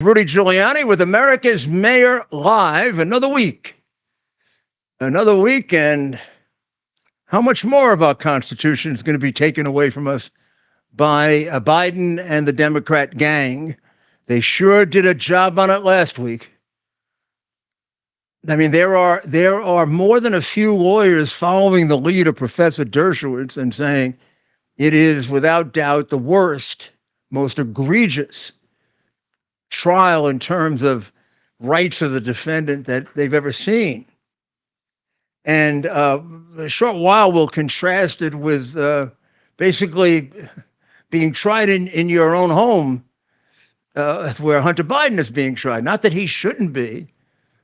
Rudy Giuliani with America's Mayor Live. Another week. And how much more of our Constitution is going to be taken away from us by Biden and the Democrat gang? They sure did a job on it last week. I mean, there are more than a few lawyers following the lead of Professor Dershowitz and saying it is without doubt the worst, most egregious trial in terms of rights of the defendant that they've ever seen. And a short while will contrast it with basically being tried in your own home where Hunter Biden is being tried. Not that he shouldn't be,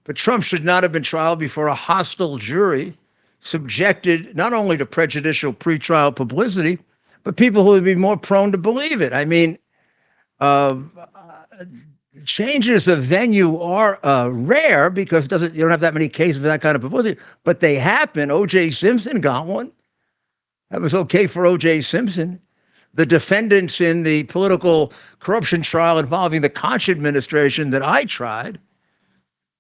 but Trump should not have been tried before a hostile jury subjected not only to prejudicial pretrial publicity, but people who would be more prone to believe it. I mean, changes of venue are rare because you don't have that many cases of that kind of publicity, but they happen. O.J. Simpson got one. That was okay for O.J. Simpson. The defendants in the political corruption trial involving the Koch administration that I tried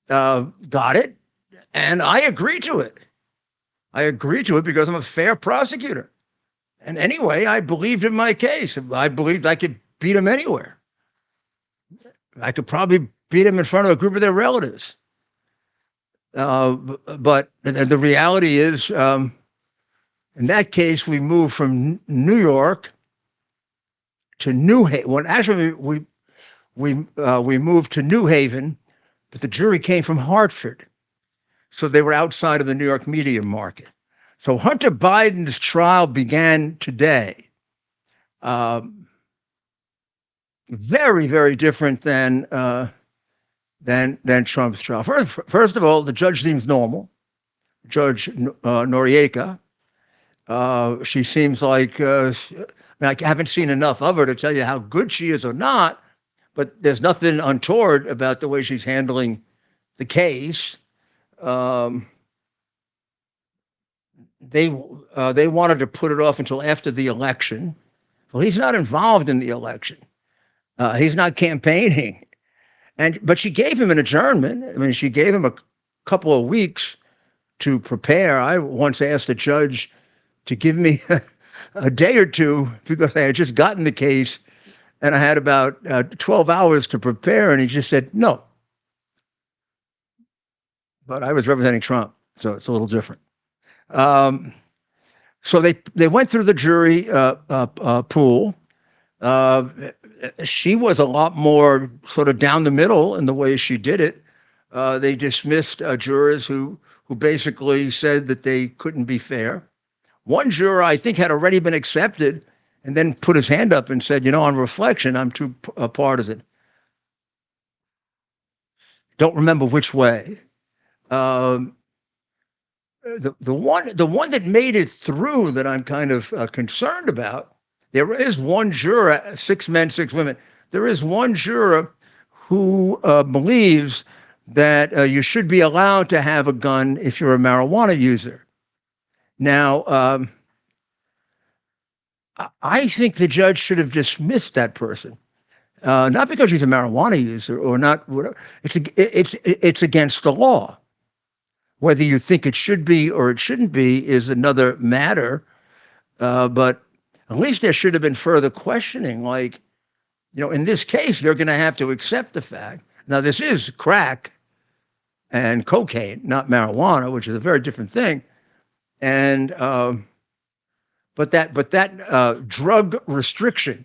got it, and I agreed to it. I agreed to it because I'm a fair prosecutor. And anyway, I believed in my case. I believed I could beat him anywhere. I could probably beat him in front of a group of their relatives. But the reality is, in that case, we moved from New York to New Haven. Well, actually, we moved to New Haven, but the jury came from Hartford. So they were outside of the New York media market. So Hunter Biden's trial began today. Very, very different than Trump's trial. First of all, the judge seems normal. Judge Noriega. She seems like I haven't seen enough of her to tell you how good she is or not, but there's nothing untoward about the way she's handling the case. They wanted to put it off until after the election. Well, he's not involved in the election. He's not campaigning. But she gave him an adjournment. I mean, she gave him a couple of weeks to prepare. I once asked a judge to give me a day or two because I had just gotten the case and I had about 12 hours to prepare, and he just said no. But I was representing Trump, so it's a little different. So they went through the jury pool. She was a lot more sort of down the middle in the way she did it. They dismissed jurors who basically said that they couldn't be fair. One juror, I think, had already been accepted and then put his hand up and said, on reflection, I'm too partisan. Don't remember which way. The one that made it through that I'm kind of concerned about, there is one juror, 6 men, 6 women. There is one juror who believes that you should be allowed to have a gun if you're a marijuana user. Now, I think the judge should have dismissed that person, not because she's a marijuana user or not. Whatever. It's against the law. Whether you think it should be or it shouldn't be is another matter. But at least there should have been further questioning. Like, in this case, you're going to have to accept the fact. Now, this is crack and cocaine, not marijuana, which is a very different thing. And but that drug restriction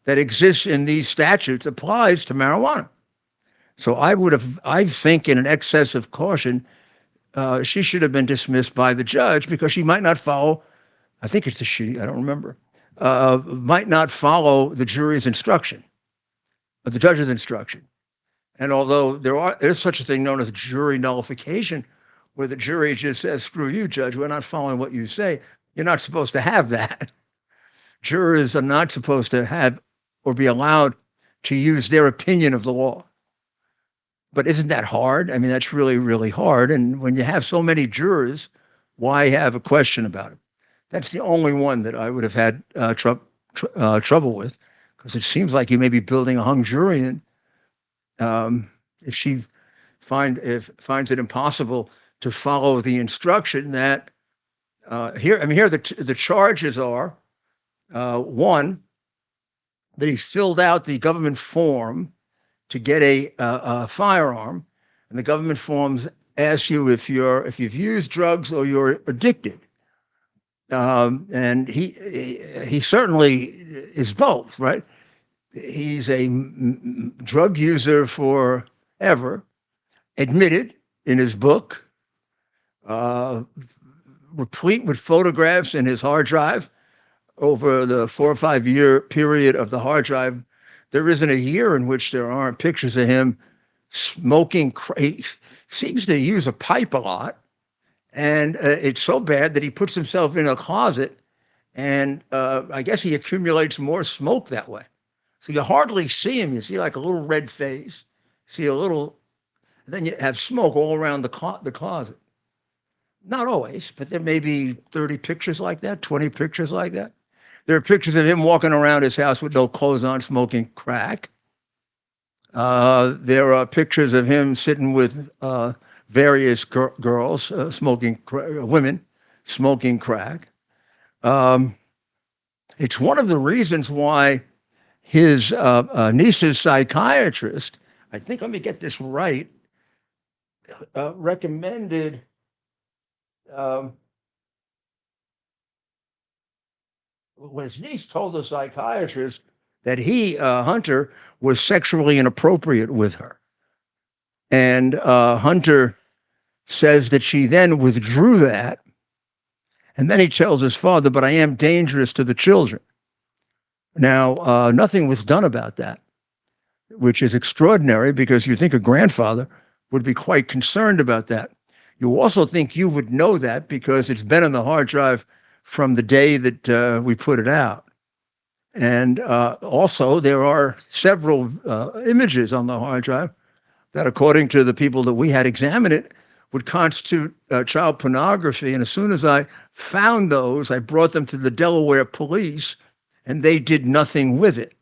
that exists in these statutes applies to marijuana. So I think in an excess of caution, she should have been dismissed by the judge because she might not follow, I think it's a she, I don't remember, might not follow the jury's instruction, or the judge's instruction. And although there's such a thing known as jury nullification, where the jury just says, screw you, judge, we're not following what you say. You're not supposed to have that. Jurors are not supposed to have or be allowed to use their opinion of the law. But isn't that hard? I mean, that's really, really hard. And when you have so many jurors, why have a question about it? That's the only one that I would have had trouble with, because it seems like you may be building a hung jury if she finds it impossible to follow the instruction that here the charges are one, that he filled out the government form to get a firearm, and the government forms ask you if you've used drugs or you're addicted. And he certainly is both, right? He's a drug user forever, admitted in his book, replete with photographs in his hard drive. Over the 4 or 5 year period of the hard drive, there isn't a year in which there aren't pictures of him smoking. He seems to use a pipe a lot. And it's so bad that he puts himself in a closet, and I guess he accumulates more smoke that way. So you hardly see him. You see like a little red face, see a little, then you have smoke all around the closet. Not always, but there may be 30 pictures like that, 20 pictures like that. There are pictures of him walking around his house with no clothes on, smoking crack. There are pictures of him sitting with various girls, women smoking crack. It's one of the reasons why his niece's psychiatrist, I think, let me get this right, recommended his niece told the psychiatrist that Hunter, was sexually inappropriate with her. And Hunter says that she then withdrew that. And then he tells his father, but I am dangerous to the children. Now, nothing was done about that, which is extraordinary because you think a grandfather would be quite concerned about that. You also think you would know that because it's been on the hard drive from the day that we put it out. And also, there are several images on the hard drive that, according to the people that we had examine it, would constitute child pornography. And as soon as I found those, I brought them to the Delaware police, and they did nothing with it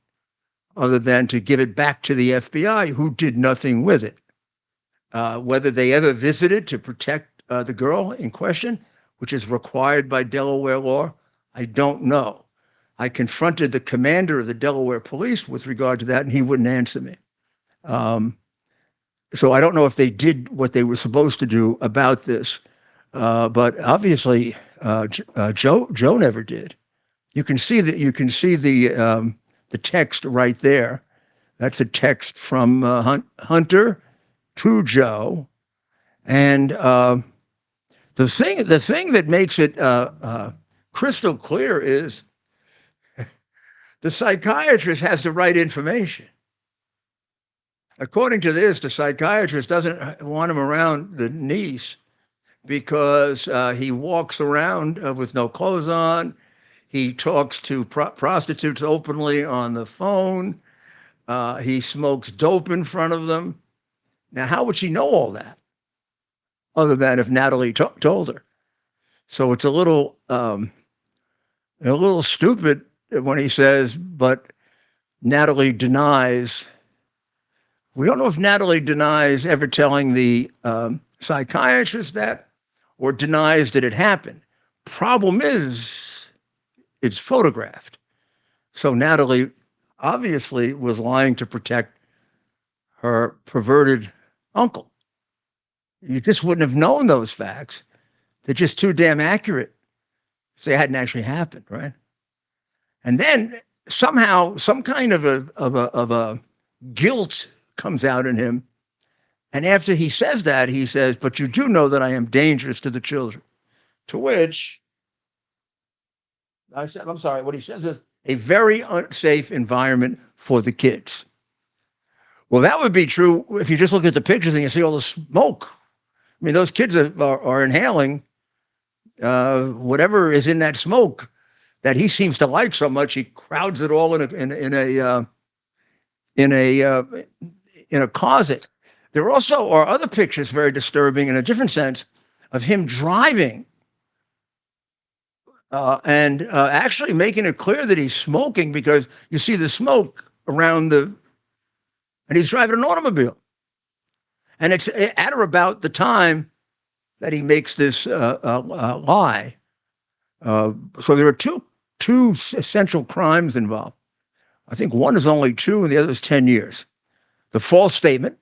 other than to give it back to the FBI, who did nothing with it. Whether they ever visited to protect the girl in question, which is required by Delaware law, I don't know. I confronted the commander of the Delaware police with regard to that, and he wouldn't answer me. So I don't know if they did what they were supposed to do about this, but obviously Joe never did. You can see that. You can see the text right there. That's a text from Hunter to Joe, and the thing that makes it crystal clear is the psychiatrist has the right information. According to this, the psychiatrist doesn't want him around the niece because he walks around with no clothes on. He talks to prostitutes openly on the phone. He smokes dope in front of them. Now, how would she know all that other than if Natalie told her? So it's a little stupid when he says, but Natalie denies. We don't know if Natalie denies ever telling the psychiatrist that or denies that it happened. Problem is, it's photographed. So Natalie obviously was lying to protect her perverted uncle. You just wouldn't have known those facts. They're just too damn accurate if they hadn't actually happened, right? And then somehow some kind of a guilt comes out in him. And after he says that, he says, but you do know that I am dangerous to the children. To which I said, I'm sorry, what he says is a very unsafe environment for the kids. Well, that would be true if you just look at the pictures and you see all the smoke. I mean, those kids are inhaling whatever is in that smoke that he seems to like so much. He crowds it all in a closet. There also are other pictures very disturbing in a different sense of him driving and actually making it clear that he's smoking because you see the smoke around and he's driving an automobile. And it's at or about the time that he makes this lie. So there are two essential crimes involved. I think one is only 2 and the other is 10 years. The false statement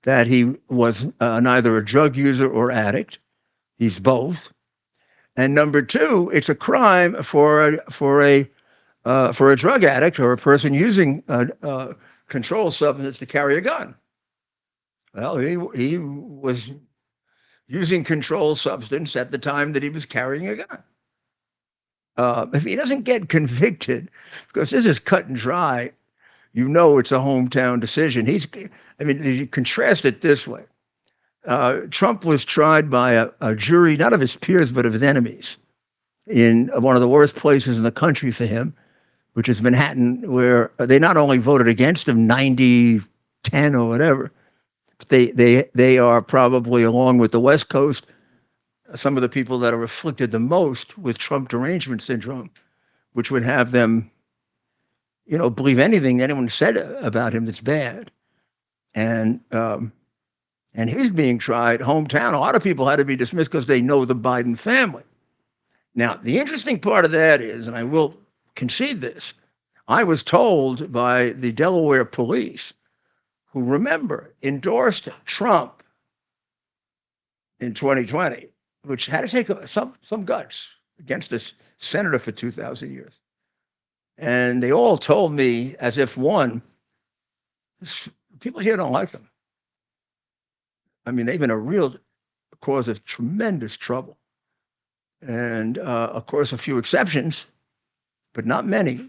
that he was neither a drug user or addict. He's both. And number 2, it's a crime for a drug addict or a person using a controlled substance to carry a gun. Well, he was using controlled substance at the time that he was carrying a gun. If he doesn't get convicted, because this is cut and dry, you know it's a hometown decision. You contrast it this way. Trump was tried by a jury, not of his peers, but of his enemies, in one of the worst places in the country for him, which is Manhattan, where they not only voted against him 90-10 or whatever, but they are probably, along with the West Coast, some of the people that are afflicted the most with Trump derangement syndrome, which would have them, believe anything anyone said about him that's bad. And he's being tried hometown. A lot of people had to be dismissed because they know the Biden family. Now, the interesting part of that is, and I will concede this, I was told by the Delaware police, who, remember, endorsed Trump in 2020, which had to take some guts against this senator for 2,000 years. And they all told me, as if one, people here don't like them. I mean, they've been a real cause of tremendous trouble. And, of course, a few exceptions, but not many.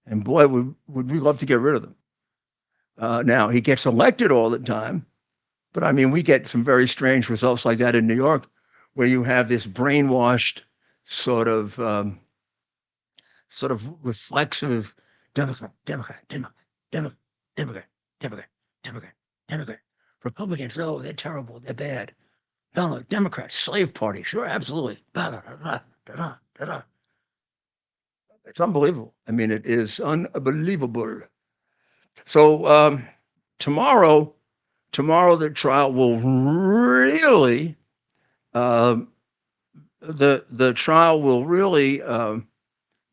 And boy, would we love to get rid of them. Now, he gets elected all the time. But, I mean, we get some very strange results like that in New York, where you have this brainwashed sort of reflexive Democrat. Republicans, oh, they're terrible, they're bad. No, Democrats, slave party, sure, absolutely. It's unbelievable. I mean, it is unbelievable. So tomorrow the trial will really, the trial will really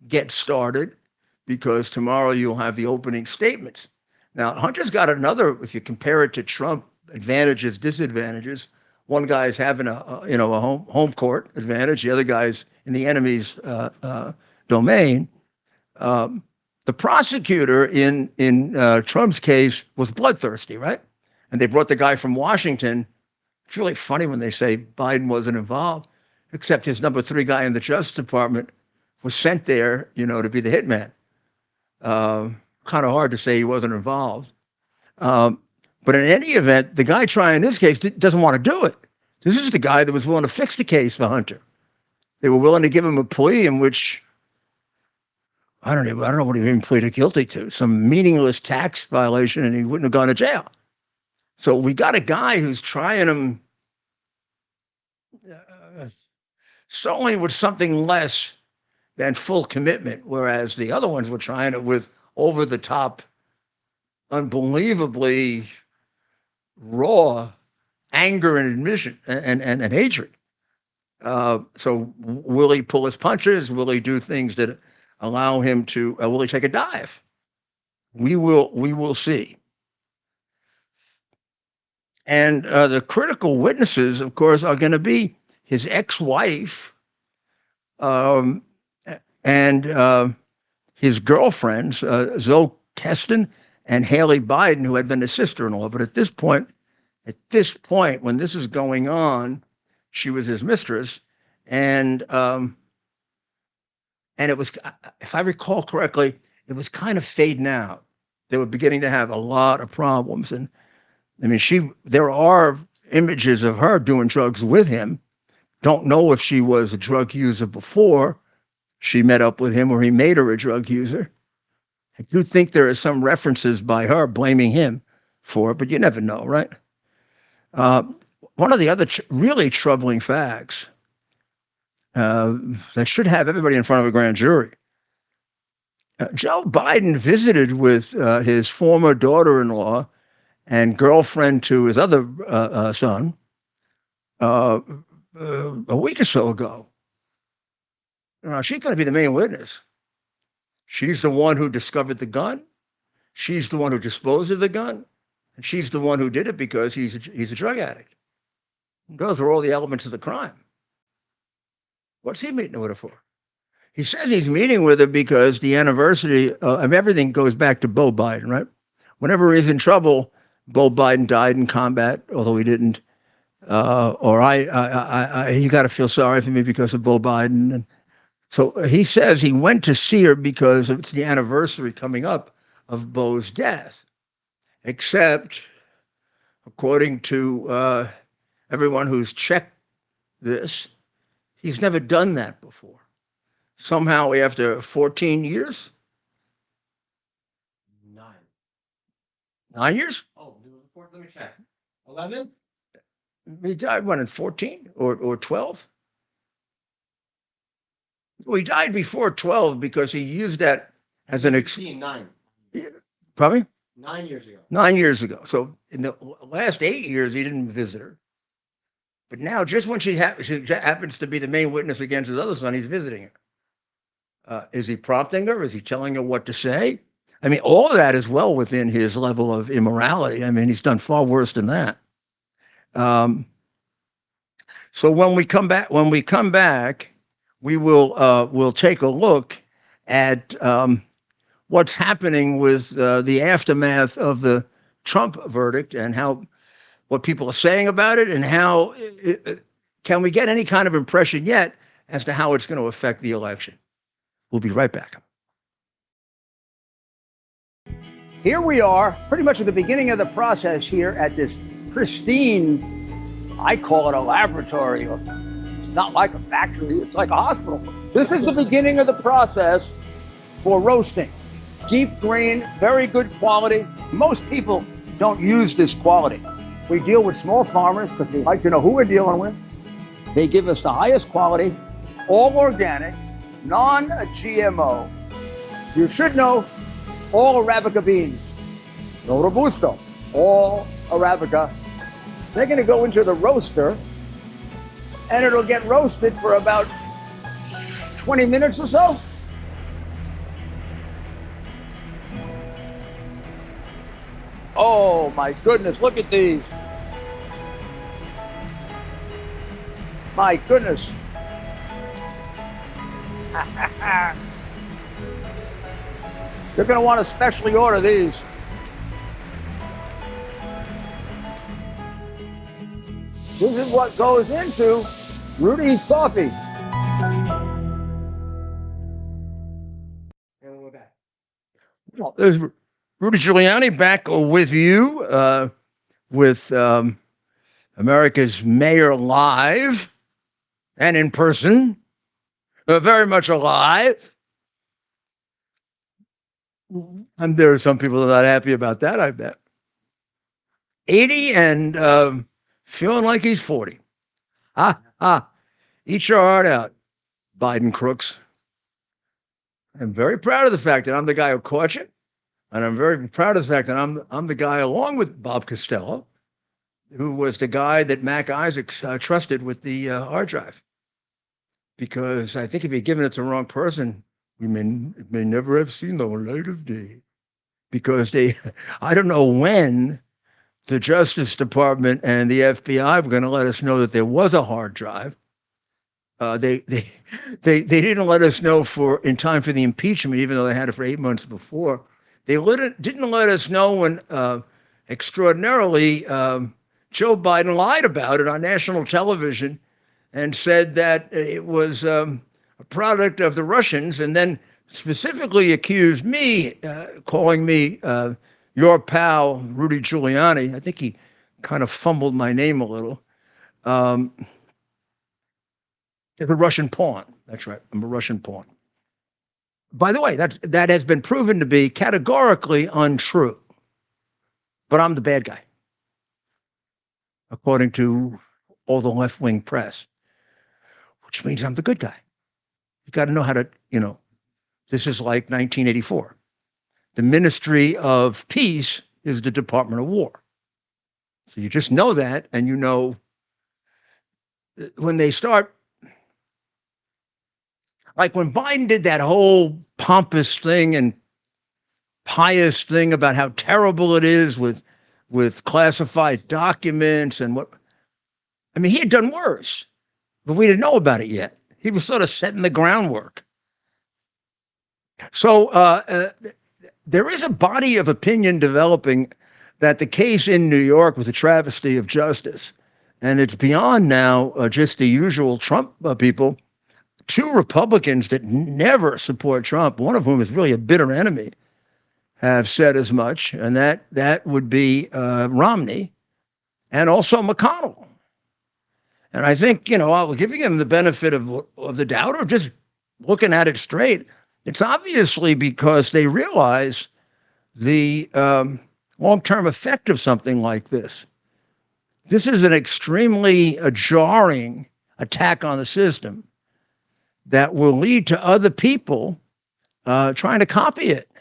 get started, because tomorrow you'll have the opening statements. Now, Hunter's got another, if you compare it to Trump, advantages, disadvantages. One guy's having a home court advantage. The other guy's in the enemy's domain. The prosecutor in Trump's case was bloodthirsty, right? And they brought the guy from Washington. It's really funny when they say Biden wasn't involved, except his number 3 guy in the Justice Department was sent there, to be the hitman. Kind of hard to say he wasn't involved. But in any event, the guy trying this case doesn't want to do it. This is the guy that was willing to fix the case for Hunter. They were willing to give him a plea in which, I don't know what he even pleaded guilty to, some meaningless tax violation, and he wouldn't have gone to jail. So we got a guy who's trying him certainly with something less than full commitment, whereas the other ones were trying it with over-the-top, unbelievably raw anger and admission and hatred. So will he pull his punches? Will he do things that allow him to? Will he take a dive? We will see. And the critical witnesses, of course, are going to be his ex-wife and his girlfriends, Zoe Keston and Haley Biden, who had been his sister-in-law. But at this point, when this is going on, she was his mistress, and it was, if I recall correctly, it was kind of fading out. They were beginning to have a lot of problems, and I mean, there are images of her doing drugs with him. Don't know if she was a drug user before she met up with him or he made her a drug user. I do think there are some references by her blaming him for it, but you never know, right? One of the other really troubling facts that should have everybody in front of a grand jury Joe Biden visited with his former daughter-in-law and girlfriend to his other son uh, a week or so ago. She's going to be the main witness. She's the one who discovered the gun. She's the one who disposed of the gun. And she's the one who did it because he's a drug addict. Those are all the elements of the crime. What's he meeting with her for? He says he's meeting with her because the anniversary of everything goes back to Beau Biden, right? Whenever he's in trouble, Beau Biden died in combat, although he didn't. You got to feel sorry for me because of Beau Biden. And so he says he went to see her because it's the anniversary coming up of Beau's death. Except, according to everyone who's checked this, he's never done that before. Somehow, after 14 years, 9 years? Oh, let me check. 11? He died when, in 14 or 12? Well, he died before 12 because he used that as an 9. Probably 9 years ago. 9 years ago. So in the last 8 years, he didn't visit her. But now, just when she happens to be the main witness against his other son, he's visiting her. Is he prompting her? Is he telling her what to say? I mean, all of that is well within his level of immorality. I mean, he's done far worse than that. So when we come back, we will we'll take a look at what's happening with the aftermath of the Trump verdict and what people are saying about it, and how can we get any kind of impression yet as to how it's going to affect the election. We'll be right back. Here we are, pretty much at the beginning of the process here at this pristine, I call it a laboratory. It's not like a factory, it's like a hospital. This is the beginning of the process for roasting. Deep grain, very good quality. Most people don't use this quality. We deal with small farmers because they like to know who we're dealing with. They give us the highest quality, all organic, non-GMO. You should know all Arabica beans. No Robusto, all Arabica. They're going to go into the roaster and it'll get roasted for about 20 minutes or so. Oh my goodness, look at these. My goodness. You're going to want to specially order these. This is what goes into Rudy's coffee. And we're back. Well, there's Rudy Giuliani back with you with America's Mayor live and in person, very much alive. And there are some people that are not happy about that, I bet. 80 and feeling like he's 40. Eat your heart out, Biden crooks. I'm very proud of the fact that I'm the guy who caught you. And I'm very proud of the fact that I'm the guy, along with Bob Costello, who was the guy that Mac Isaacs trusted with the hard drive. Because I think if he'd given it to the wrong person, we may never have seen the light of day. Because I don't know when the Justice Department and the FBI were going to let us know that there was a hard drive. They didn't let us know in time for the impeachment, even though they had it for 8 months before. They didn't let us know when, extraordinarily, Joe Biden lied about it on national television and said that it was a product of the Russians, and then specifically accused me, calling me your pal, Rudy Giuliani. I think he kind of fumbled my name a little. It's a Russian pawn. That's right. I'm a Russian pawn. By the way, that has been proven to be categorically untrue. But I'm the bad guy, according to all the left-wing press, which means I'm the good guy. You got to know how to, This is like 1984. The Ministry of Peace is the Department of War. So you just know that, and you know when they start, like when Biden did that whole pompous thing and pious thing about how terrible it is with classified documents and what, I mean, he had done worse, but we didn't know about it yet. He was sort of setting the groundwork. So there is a body of opinion developing that the case in New York was a travesty of justice. And it's beyond now just the usual Trump people. Two Republicans that never support Trump, one of whom is really a bitter enemy, have said as much, and that would be Romney and also McConnell. And I think, I'll giving him the benefit of the doubt or just looking at it straight, it's obviously because they realize the long-term effect of something like this. This is an extremely jarring attack on the system that will lead to other people trying to copy it.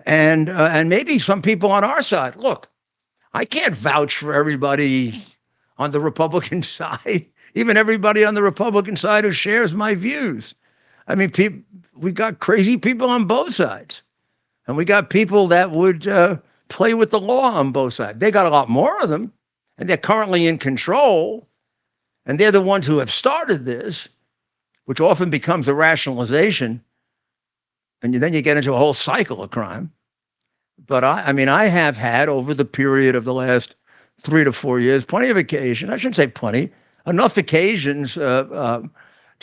And maybe some people on our side. Look, I can't vouch for everybody on the Republican side, even everybody on the Republican side who shares my views. I mean, we got crazy people on both sides. And we got people that would play with the law on both sides. They got a lot more of them, and they're currently in control. And they're the ones who have started this, which often becomes a rationalization. And then you get into a whole cycle of crime. But I have had over the period of the last 3 to 4 years, plenty of occasions, I shouldn't say plenty, enough occasions to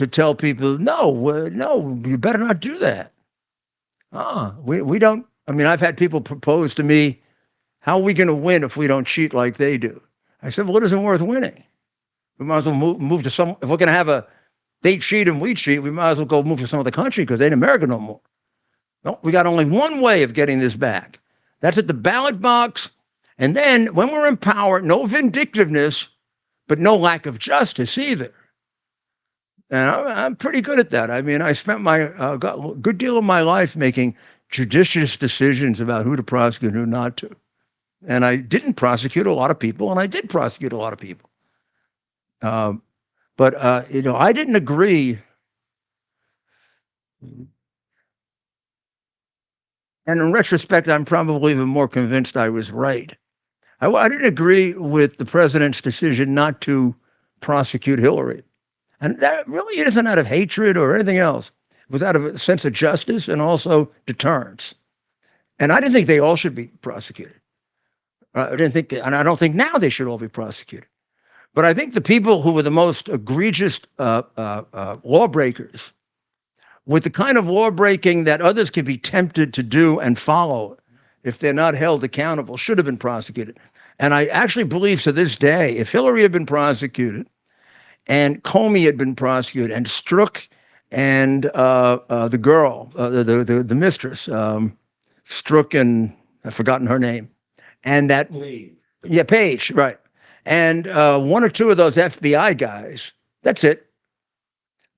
tell people, no, you better not do that. We don't, I've had people propose to me, how are we going to win if we don't cheat like they do? I said, well, it isn't worth winning. We might as well move to some, if we're going to have they cheat and we cheat, we might as well go move to some other country because they ain't America no more. No, we got only one way of getting this back. That's at the ballot box. And then when we're in power, no vindictiveness, but no lack of justice either. And I'm pretty good at that. I spent got a good deal of my life making judicious decisions about who to prosecute and who not to. And I didn't prosecute a lot of people, and I did prosecute a lot of people. But I didn't agree. And in retrospect, I'm probably even more convinced I was right. I didn't agree with the president's decision not to prosecute Hillary. And that really isn't out of hatred or anything else. It was out of a sense of justice and also deterrence. And I didn't think they all should be prosecuted. I didn't think, and I don't think now they should all be prosecuted. But I think the people who were the most egregious lawbreakers, with the kind of law breaking that others could be tempted to do and follow if they're not held accountable, should have been prosecuted. And I actually believe to this day, if Hillary had been prosecuted and Comey had been prosecuted and Strzok and the girl, the mistress, Strzok and I've forgotten her name, and that, yeah, Page, right. And one or two of those FBI guys, that's it.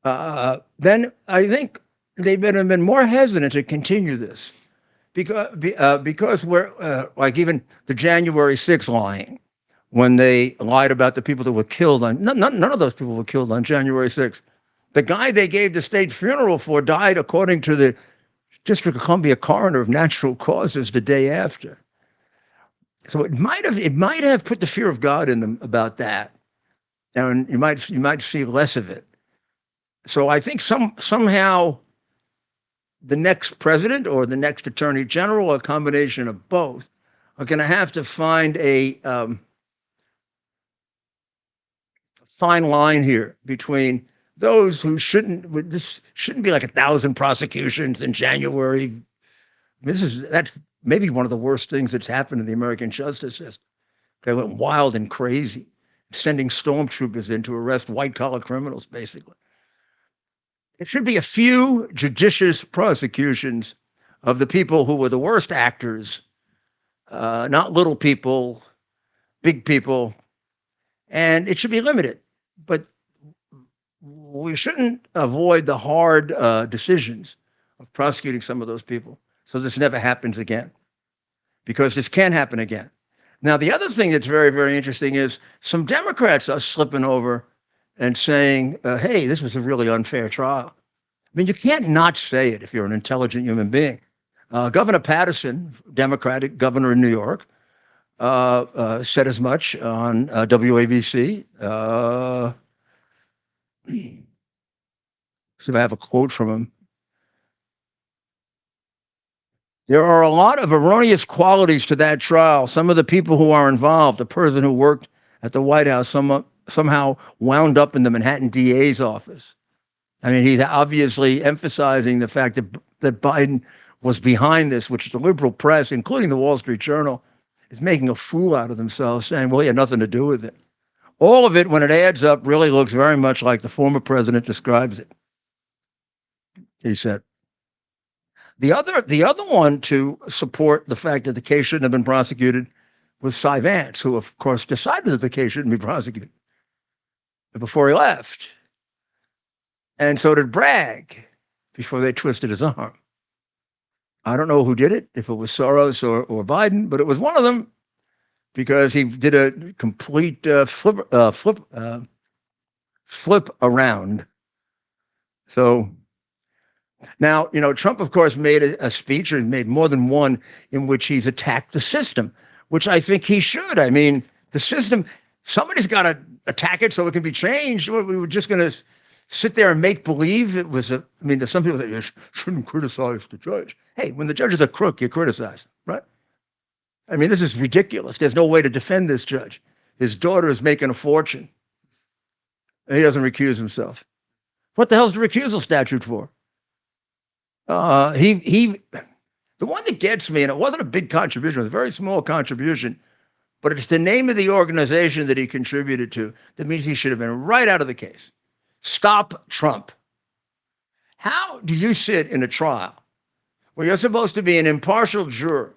Then I think they've been more hesitant to continue this because we're like even the January 6th lying, when they lied about the people that were killed on, none of those people were killed on January 6th. The guy they gave the state funeral for died, according to the District of Columbia coroner, of natural causes the day after. So it might have put the fear of God in them about that, and you might see less of it. So I think somehow the next president or the next attorney general, or a combination of both, are going to have to find a fine line here between those who this shouldn't be like 1,000 prosecutions in January. That's maybe one of the worst things that's happened in the American justice system. They went wild and crazy, sending stormtroopers in to arrest white-collar criminals, basically. It should be a few judicious prosecutions of the people who were the worst actors, not little people, big people, and it should be limited. But we shouldn't avoid the hard decisions of prosecuting some of those people so this never happens again, because this can happen again. Now, the other thing that's very, very interesting is some Democrats are slipping over and saying, hey, this was a really unfair trial. I mean, you can't not say it if you're an intelligent human being. Governor Patterson, Democratic governor in New York, said as much on WABC. See if I have a quote from him. There are a lot of erroneous qualities to that trial. Some of the people who are involved, the person who worked at the White House, somehow wound up in the Manhattan DA's office. I mean, he's obviously emphasizing the fact that Biden was behind this, which the liberal press, including the Wall Street Journal, is making a fool out of themselves, saying, well, he had nothing to do with it. All of it, when it adds up, really looks very much like the former president describes it, he said. The other one to support the fact that the case shouldn't have been prosecuted was Cy Vance, who, of course, decided that the case shouldn't be prosecuted before he left. And so did Bragg before they twisted his arm. I don't know who did it, if it was Soros or Biden, but it was one of them, because he did a complete flip around. So now, Trump, of course, made a speech, or made more than one, in which he's attacked the system, which I think he should. I mean, the system, somebody's got to attack it so it can be changed. We were just going to sit there and make believe it was there's some people that you shouldn't criticize the judge. Hey, when the judge is a crook, you criticize, right? I mean, this is ridiculous. There's no way to defend this judge. His daughter is making a fortune, and he doesn't recuse himself. What the hell's the recusal statute for? The one that gets me, and it wasn't a big contribution, it was a very small contribution, but it's the name of the organization that he contributed to that means he should have been right out of the case. Stop Trump. How do you sit in a trial where you're supposed to be an impartial juror,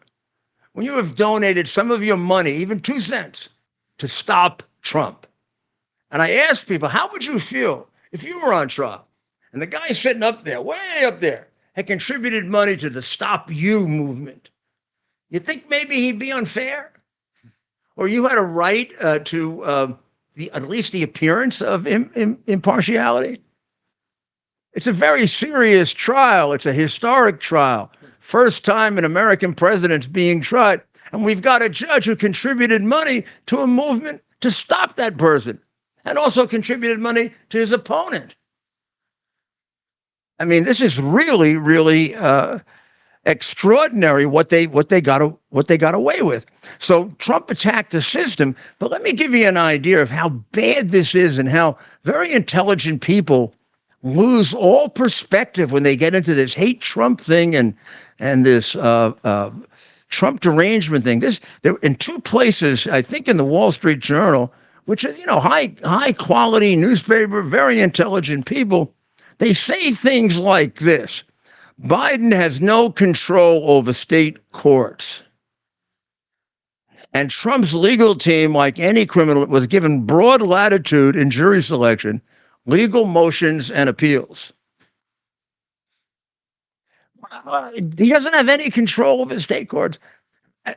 when you have donated some of your money, even 2 cents, to stop Trump? And I asked people, how would you feel if you were on trial and the guy sitting up there, way up there, had contributed money to the Stop You movement? You think maybe he'd be unfair? Or you had a right to at least the appearance of impartiality? It's a very serious trial. It's a historic trial. First time an American president's being tried. And we've got a judge who contributed money to a movement to stop that person, and also contributed money to his opponent. I mean, this is really, really extraordinary what they got away with. So Trump attacked the system, but let me give you an idea of how bad this is and how very intelligent people lose all perspective when they get into this hate Trump thing and this Trump derangement thing. There in 2 places, I think, in the Wall Street Journal, which are high quality newspaper, very intelligent people. They say things like this: Biden has no control over state courts, and Trump's legal team, like any criminal, was given broad latitude in jury selection, legal motions, and appeals. He doesn't have any control over state courts.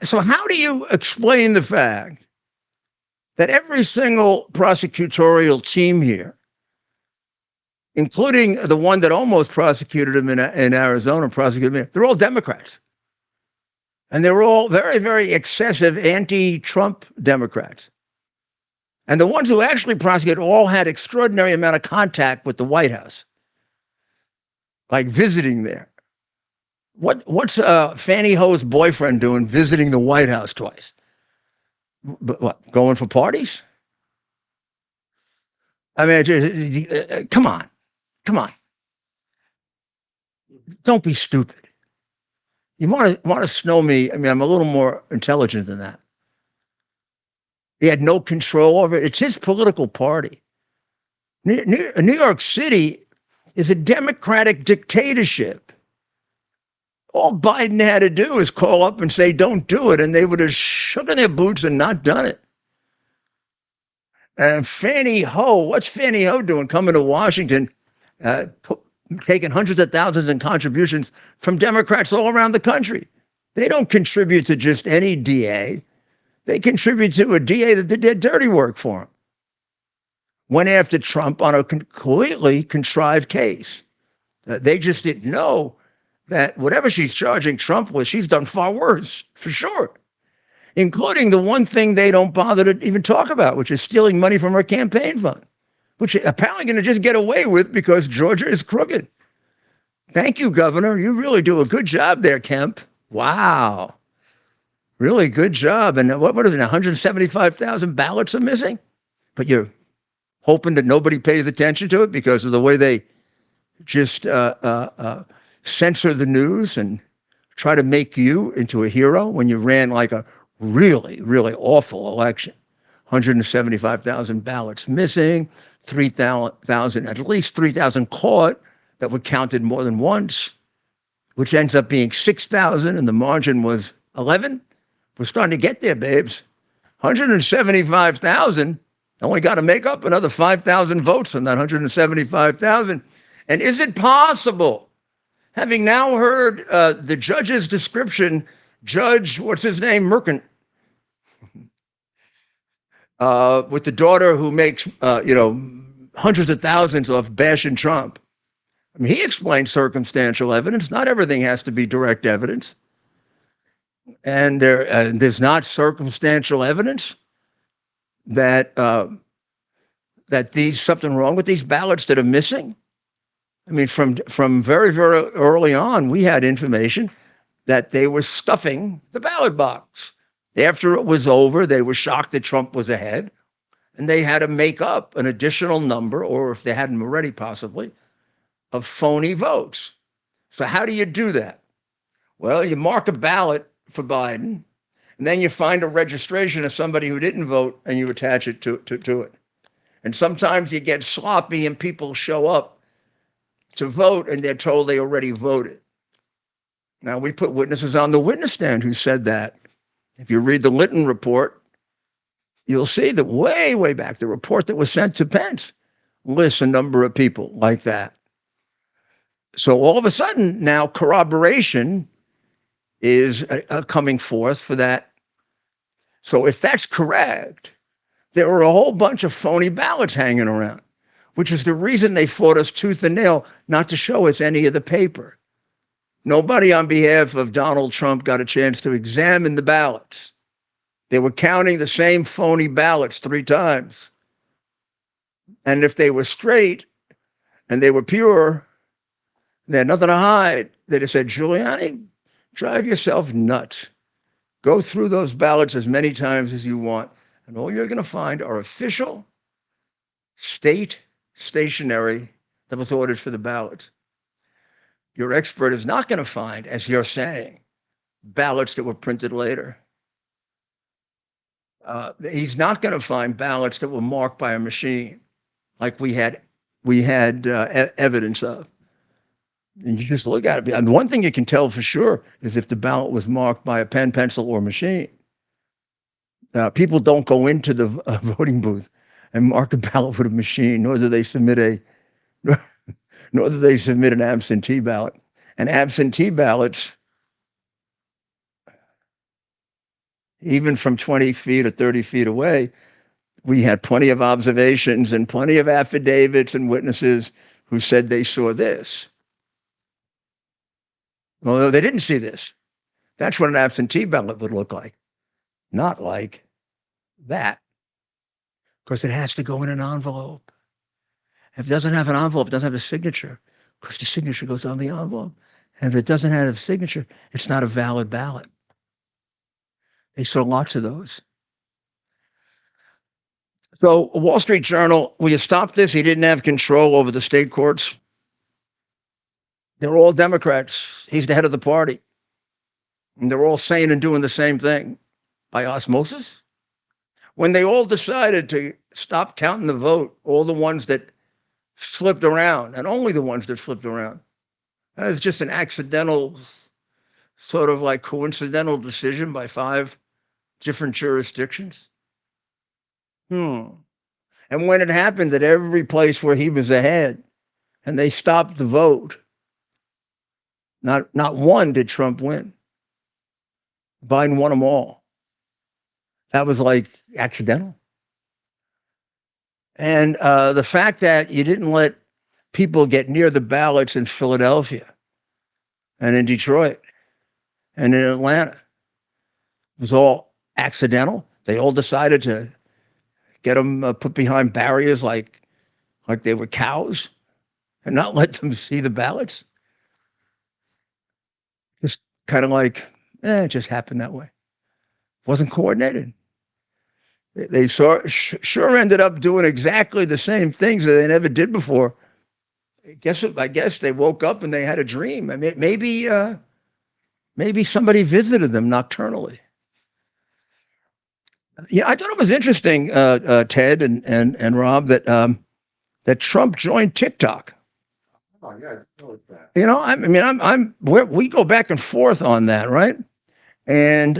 So how do you explain the fact that every single prosecutorial team here, including the one that almost prosecuted him in Arizona, they're all Democrats. And they're all very, very excessive anti-Trump Democrats. And the ones who actually prosecuted all had extraordinary amount of contact with the White House, like visiting there. What's Fannie Ho's boyfriend doing visiting the White House twice? What, going for parties? I mean, come on. Don't be stupid. You want to snow me? I mean, I'm a little more intelligent than that. He had no control over it. It's his political party. New York City is a democratic dictatorship. All Biden had to do is call up and say, don't do it, and they would have shook in their boots and not done it. And Fannie Ho, what's Fannie Ho doing coming to Washington, taken hundreds of thousands in contributions from Democrats all around the country. They don't contribute to just any DA. They contribute to a DA that did their dirty work for them. Went after Trump on a completely contrived case. They just didn't know that whatever she's charging Trump with, she's done far worse, for sure, including the one thing they don't bother to even talk about, which is stealing money from her campaign fund, which apparently going to just get away with because Georgia is crooked. Thank you, Governor. You really do a good job there, Kemp. Wow. Really good job. And what is it, 175,000 ballots are missing? But you're hoping that nobody pays attention to it because of the way they just censor the news and try to make you into a hero when you ran like a really, really awful election. 175,000 ballots missing, 3,000, at least 3,000 caught that were counted more than once, which ends up being 6,000, and the margin was 11. We're starting to get there, babes. 175,000, only got to make up another 5,000 votes on that 175,000. And is it possible, having now heard the judge's description, Judge, what's his name, Merkin, with the daughter who makes, hundreds of thousands off bashing Trump. I mean, he explained circumstantial evidence. Not everything has to be direct evidence. And there's not circumstantial evidence that there's something wrong with these ballots that are missing. I mean, from very, very early on, we had information that they were stuffing the ballot box. After it was over, they were shocked that Trump was ahead, and they had to make up an additional number, or if they hadn't already possibly, of phony votes. So how do you do that? Well, you mark a ballot for Biden, and then you find a registration of somebody who didn't vote, and you attach it to it. And sometimes you get sloppy, and people show up to vote, and they're told they already voted. Now, we put witnesses on the witness stand who said that. If you read the Litton report, you'll see that way, way back, the report that was sent to Pence lists a number of people like that. So all of a sudden, now corroboration is coming forth for that. So if that's correct, there are a whole bunch of phony ballots hanging around, which is the reason they fought us tooth and nail not to show us any of the paper. Nobody on behalf of Donald Trump got a chance to examine the ballots. They were counting the same phony ballots 3 times. And if they were straight and they were pure, they had nothing to hide. They just said, Giuliani, drive yourself nuts. Go through those ballots as many times as you want. And all you're going to find are official state stationery that was ordered for the ballots. Your expert is not going to find, as you're saying, ballots that were printed later. He's not going to find ballots that were marked by a machine, like we had evidence of. And you just look at it. And one thing you can tell for sure is if the ballot was marked by a pen, pencil, or machine. People don't go into the voting booth and mark a ballot with a machine, nor do they submit an absentee ballot. And absentee ballots, even from 20 feet or 30 feet away, we had plenty of observations and plenty of affidavits and witnesses who said they saw this. Although they didn't see this. That's what an absentee ballot would look like. Not like that. Because it has to go in an envelope. If it doesn't have an envelope, it doesn't have a signature, because the signature goes on the envelope. And if it doesn't have a signature, it's not a valid ballot. They saw lots of those. So Wall Street Journal, will you stop this? He didn't have control over the state courts. They're all Democrats. He's the head of the party. And they're all saying and doing the same thing by osmosis. When they all decided to stop counting the vote, all the ones that flipped around, and only the ones that flipped around, that was just an accidental, sort of like coincidental decision by 5 different jurisdictions. And when it happened at every place where he was ahead, and they stopped the vote. Not one did Trump win. Biden won them all. That was like accidental. And the fact that you didn't let people get near the ballots in Philadelphia and in Detroit and in Atlanta was all accidental. They all decided to get them put behind barriers like they were cows and not let them see the ballots. Just kind of like, it just happened that way. Wasn't coordinated. They sure ended up doing exactly the same things that they never did before. I guess they woke up and they had a dream. I mean, maybe somebody visited them nocturnally. Yeah, I thought it was interesting, Ted and Rob, that Trump joined TikTok. Oh yeah, I know that. You know, we go back and forth on that, right? And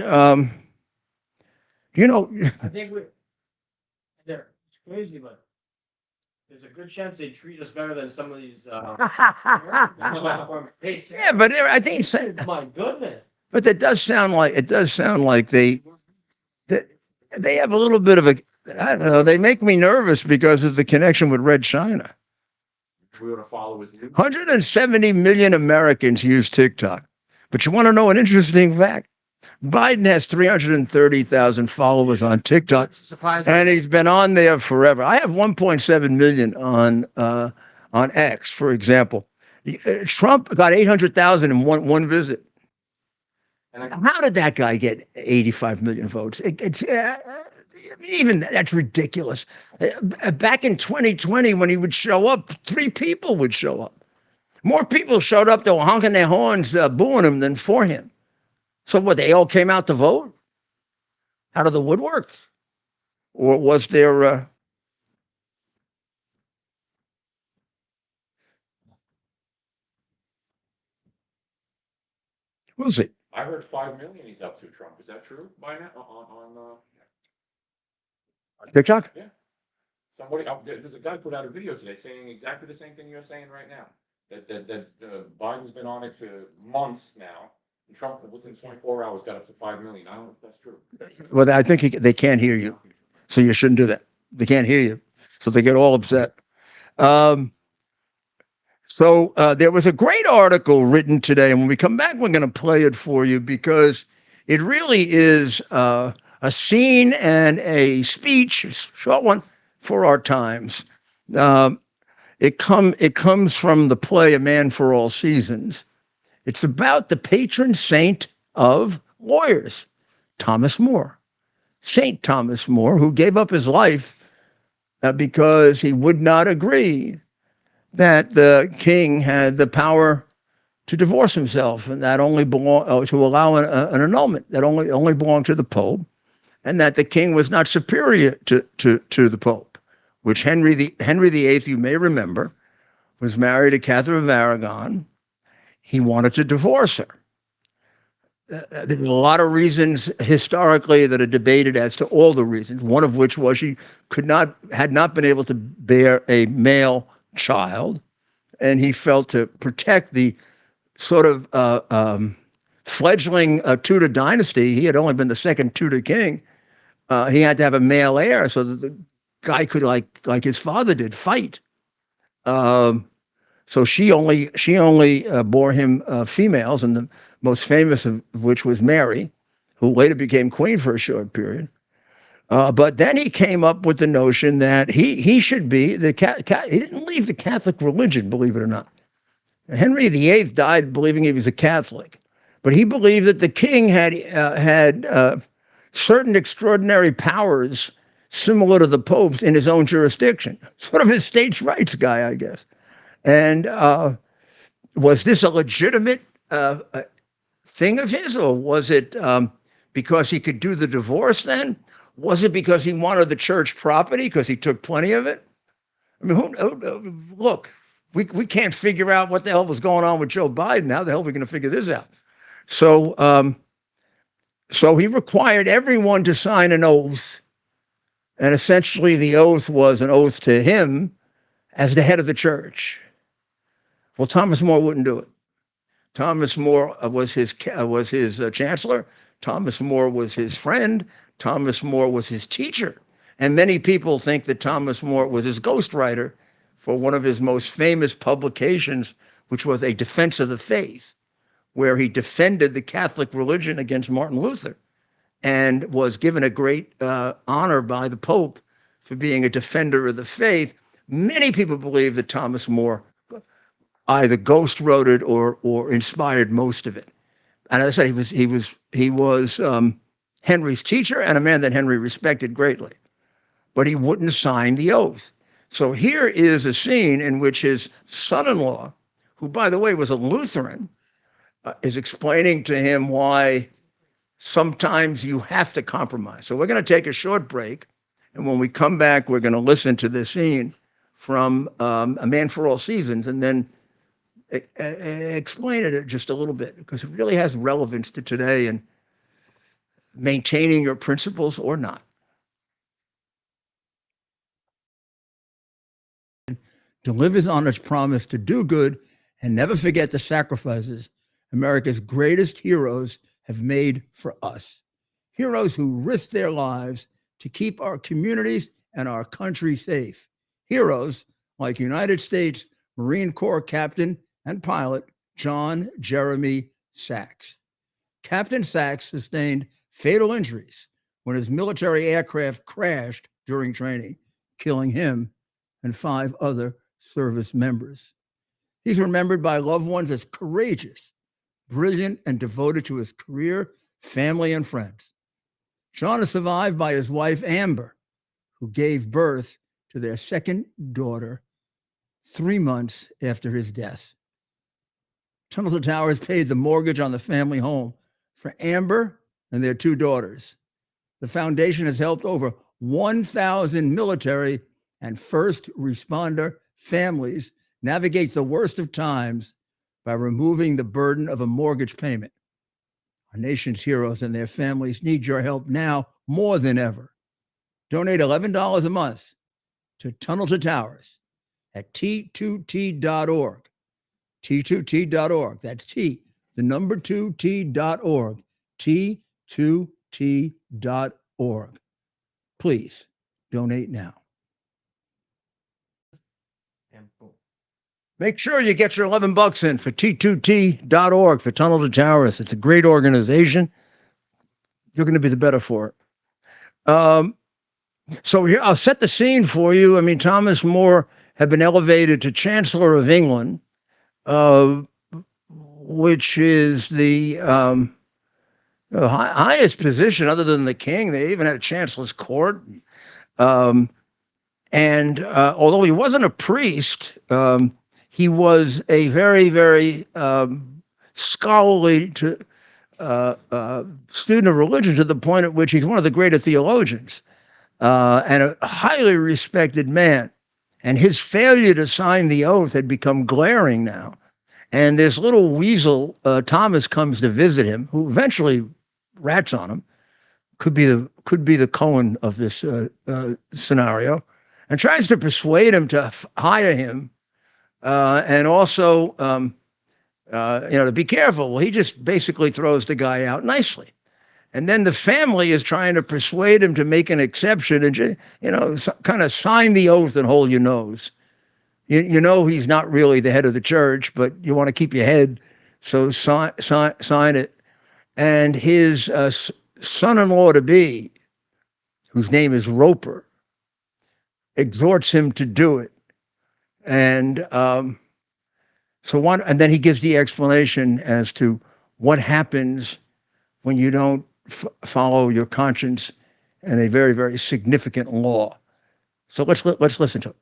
you know, I think it's crazy, but there's a good chance they treat us better than some of these. yeah, but I think it's, My goodness. but that does sound like they have a little bit of a, I don't know. They make me nervous because of the connection with Red China. We want to follow his news. 170 million Americans use TikTok. But you want to know an interesting fact? Biden has 330,000 followers on TikTok, and he's been on there forever. I have 1.7 million on X, for example. Trump got 800,000 in one visit. How did that guy get 85 million votes? Even that's ridiculous. Back in 2020, when he would show up, 3 people would show up. More people showed up that were honking their horns, booing him than for him. So what, they all came out to vote? Out of the woodwork? Or was there... We'll see. I heard 5 million he's up to, Trump. Is that true by now on TikTok? Yeah. Somebody there's a guy put out a video today saying exactly the same thing you're saying right now. That Biden's been on it for months now. And Trump, within 24 hours, got up to 5 million. I don't know if that's true. Well, I think they can't hear you, so you shouldn't do that. They can't hear you, so they get all upset. So there was a great article written today, and when we come back, we're going to play it for you because it really is a scene and a speech, a short one, for our times. It comes from the play A Man for All Seasons. It's about the patron saint of lawyers, Thomas More. Saint Thomas More, who gave up his life because he would not agree that the king had the power to divorce himself, and that only to allow an annulment that only belonged to the Pope, and that the king was not superior to the Pope, which Henry VIII, you may remember, was married to Catherine of Aragon. He wanted to divorce her. There were a lot of reasons historically that are debated as to all the reasons, one of which was she had not been able to bear a male child, and he felt to protect the sort of fledgling Tudor dynasty. He had only been the second Tudor king. He had to have a male heir so that the guy could, like his father did, fight. So she only bore him females, and the most famous of which was Mary, who later became queen for a short period. But then he came up with the notion that he should be he didn't leave the Catholic religion, believe it or not. Henry VIII died believing he was a Catholic, but he believed that the king had certain extraordinary powers similar to the Pope's in his own jurisdiction, sort of a states' rights guy, I guess. And was this a legitimate thing of his, or was it because he could do the divorce then? Was it because he wanted the church property because he took plenty of it? I mean, look, we can't figure out what the hell was going on with Joe Biden. How the hell are we going to figure this out? So, so he required everyone to sign an oath, and essentially the oath was an oath to him as the head of the church. Well, Thomas More wouldn't do it. Thomas More was his chancellor. Thomas More was his friend. Thomas More was his teacher. And many people think that Thomas More was his ghostwriter for one of his most famous publications, which was A Defense of the Faith, where he defended the Catholic religion against Martin Luther and was given a great honor by the Pope for being a defender of the faith. Many people believe that Thomas More either ghost wrote it or inspired most of it. And as I said, he was Henry's teacher and a man that Henry respected greatly, but he wouldn't sign the oath. So here is a scene in which his son-in-law, who by the way was a Lutheran, is explaining to him why sometimes you have to compromise. So we're going to take a short break, and when we come back, we're going to listen to this scene from A Man for All Seasons, and then explain it just a little bit, because it really has relevance to today and maintaining your principles or not. Delivers on its promise to do good and never forget the sacrifices America's greatest heroes have made for us. Heroes who risked their lives to keep our communities and our country safe. Heroes like United States Marine Corps Captain and pilot John Jeremy Sachs. Captain Sachs sustained fatal injuries when his military aircraft crashed during training, killing him and 5 other service members. He's remembered by loved ones as courageous, brilliant, and devoted to his career, family, and friends. John is survived by his wife, Amber, who gave birth to their second daughter 3 months after his death. Tunnel to Towers paid the mortgage on the family home for Amber and their 2 daughters. The foundation has helped over 1,000 military and first responder families navigate the worst of times by removing the burden of a mortgage payment. Our nation's heroes and their families need your help now more than ever. Donate $11 a month to Tunnel to Towers at T2T.org. T2T.org. That's T, the number 2T.org. T2T.org. Please donate now. Make sure you get your $11 in for T2T.org for Tunnel to Towers. It's a great organization. You're going to be the better for it. So here, I'll set the scene for you. I mean, Thomas More had been elevated to Chancellor of England, which is the highest position other than the king. They even had a chancellor's court. And although he wasn't a priest, he was a very, very scholarly student of religion, to the point at which he's one of the greater theologians and a highly respected man. And his failure to sign the oath had become glaring now. And this little weasel, Thomas, comes to visit him, who eventually rats on him, could be the Cohen of this scenario, and tries to persuade him to hire him, and also, to be careful. Well, he just basically throws the guy out nicely. And then the family is trying to persuade him to make an exception and, kind of sign the oath and hold your nose. You know he's not really the head of the church, but you want to keep your head, so sign it. And his son-in-law-to-be, whose name is Roper, exhorts him to do it. And and then he gives the explanation as to what happens when you don't follow your conscience and a very, very significant law. So let's listen to it.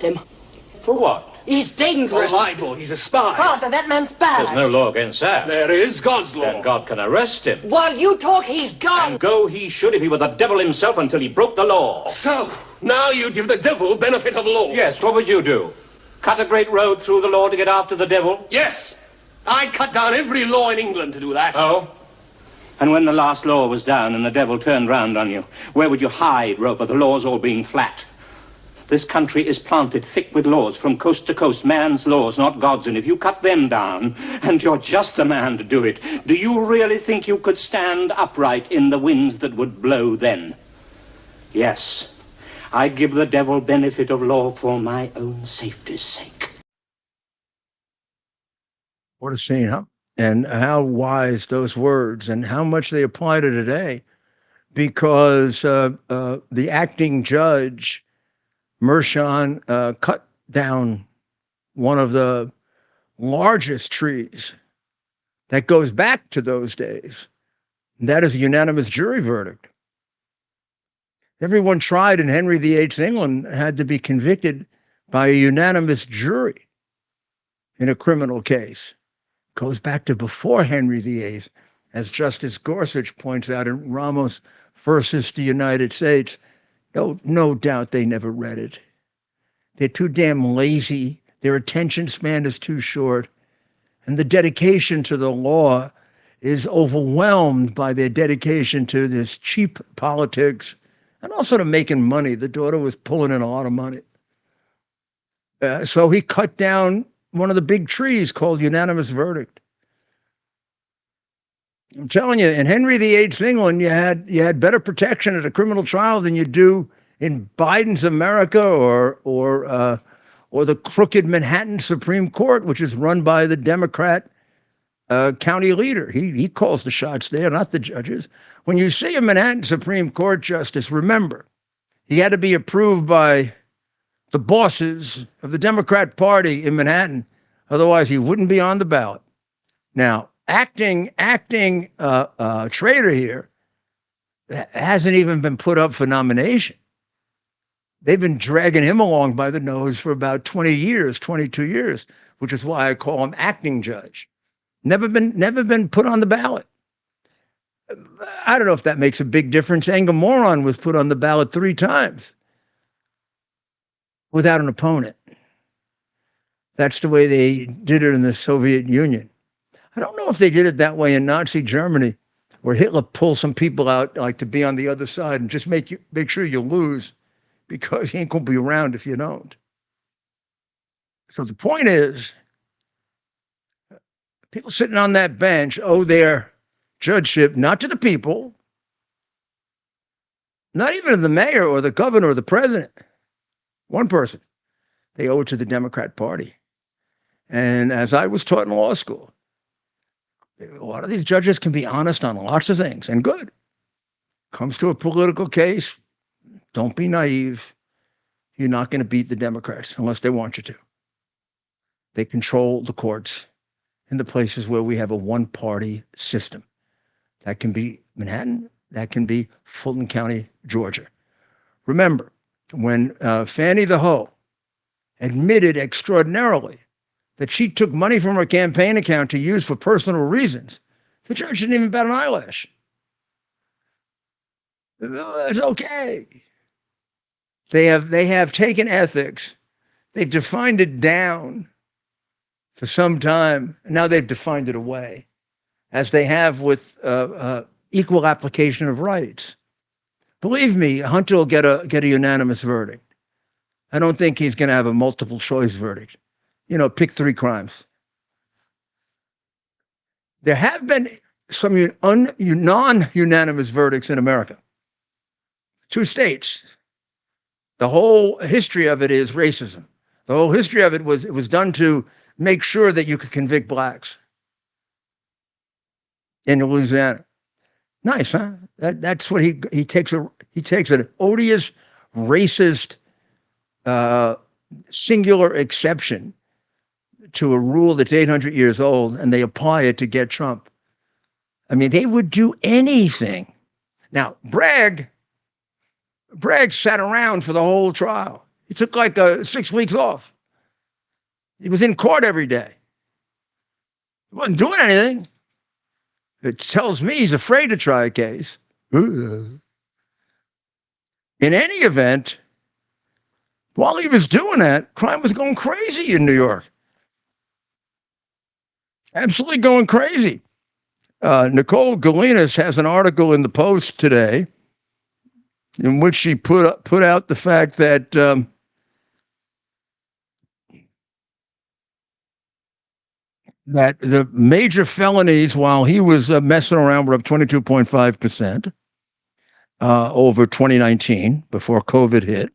Him. For what? He's dangerous. For libel. He's a spy. Father, that man's bad. There's no law against that. There is God's law. Then God can arrest him. While you talk, he's gone. And go he should if he were the devil himself until he broke the law. So, now you'd give the devil benefit of law. Yes, what would you do? Cut a great road through the law to get after the devil? Yes. I'd cut down every law in England to do that. Oh? And when the last law was down and the devil turned round on you, where would you hide, Roper? The law's all being flat. This country is planted thick with laws from coast to coast, man's laws, not God's. And if you cut them down, and you're just the man to do it, do you really think you could stand upright in the winds that would blow then? Yes, I'd give the devil benefit of law for my own safety's sake. What a scene, huh? And how wise those words and how much they apply to today, because the acting judge, Mershon, cut down one of the largest trees that goes back to those days. And that is a unanimous jury verdict. Everyone tried in Henry VIII's England had to be convicted by a unanimous jury in a criminal case. Goes back to before Henry VIII, as Justice Gorsuch points out in Ramos versus the United States. No doubt they never read it. They're too damn lazy. Their attention span is too short. And the dedication to the law is overwhelmed by their dedication to this cheap politics and also to making money. The daughter was pulling in a lot of money. So he cut down one of the big trees called unanimous verdict. I'm telling you, in Henry VIII's England, you had better protection at a criminal trial than you do in Biden's America or the crooked Manhattan Supreme Court, which is run by the Democrat county leader. He calls the shots there, not the judges. When you see a Manhattan Supreme Court justice, remember, he had to be approved by the bosses of the Democrat Party in Manhattan. Otherwise, he wouldn't be on the ballot. Now, acting traitor here hasn't even been put up for nomination. They've been dragging him along by the nose for about 20 years, 22 years, which is why I call him acting judge. Never been put on the ballot. I don't know if that makes a big difference. Anger Moron was put on the ballot 3 times without an opponent. That's the way they did it in the Soviet Union. I don't know if they did it that way in Nazi Germany, where Hitler pulled some people out like to be on the other side and just make sure you lose, because he ain't going to be around if you don't. So the point is, people sitting on that bench owe their judgeship not to the people, not even to the mayor or the governor or the president. One person. They owe it to the Democrat Party. And as I was taught in law school, a lot of these judges can be honest on lots of things, and good. Comes to a political case, don't be naive. You're not going to beat the Democrats unless they want you to. They control the courts in the places where we have a one-party system. That can be Manhattan. That can be Fulton County, Georgia. Remember, when Fannie the Hoe admitted extraordinarily that she took money from her campaign account to use for personal reasons, the judge didn't even bat an eyelash. It's okay. They have taken ethics. They've defined it down for some time. And now they've defined it away, as they have with equal application of rights. Believe me, Hunter will get a unanimous verdict. I don't think he's going to have a multiple choice verdict. Pick 3 crimes. There have been some non-unanimous verdicts in America. 2 states. The whole history of it is racism. The whole history of it was done to make sure that you could convict blacks. In Louisiana. Nice, huh? That's what he takes an odious, racist, singular exception to a rule that's 800 years old, and they apply it to get Trump. I mean, they would do anything. Now, Bragg sat around for the whole trial. He took like 6 weeks off. He was in court every day. He wasn't doing anything. It tells me he's afraid to try a case. In any event, while he was doing that, crime was going crazy in New York. Absolutely going crazy. Nicole Galinas has an article in the Post today in which she put out the fact that that the major felonies, while he was messing around, were up 22.5% over 2019 before COVID hit.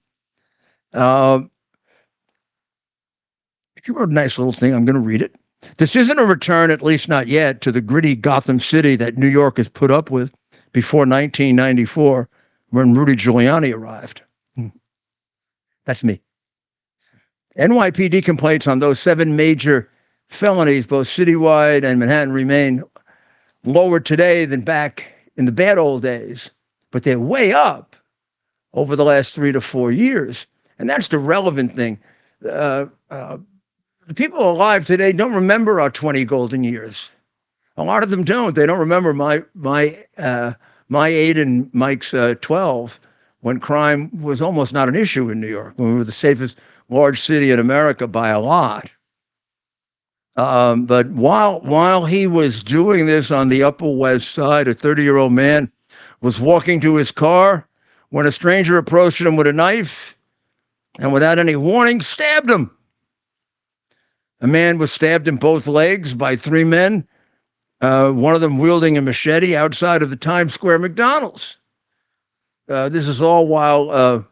She wrote a nice little thing. I'm going to read it. This isn't a return, at least not yet, to the gritty Gotham City that New York has put up with before 1994, when Rudy Giuliani arrived. That's me. NYPD complaints on those 7 major felonies, both citywide and Manhattan, remain lower today than back in the bad old days, but they're way up over the last 3 to 4 years. And that's the relevant thing. The people alive today don't remember our 20 golden years. A lot of them don't. They don't remember my 8 and Mike's 12, when crime was almost not an issue in New York, when we were the safest large city in America by a lot. But while he was doing this on the Upper West Side, a 30-year-old man was walking to his car when a stranger approached him with a knife and, without any warning, stabbed him. A man was stabbed in both legs by 3 men, one of them wielding a machete outside of the Times Square McDonald's. This is all while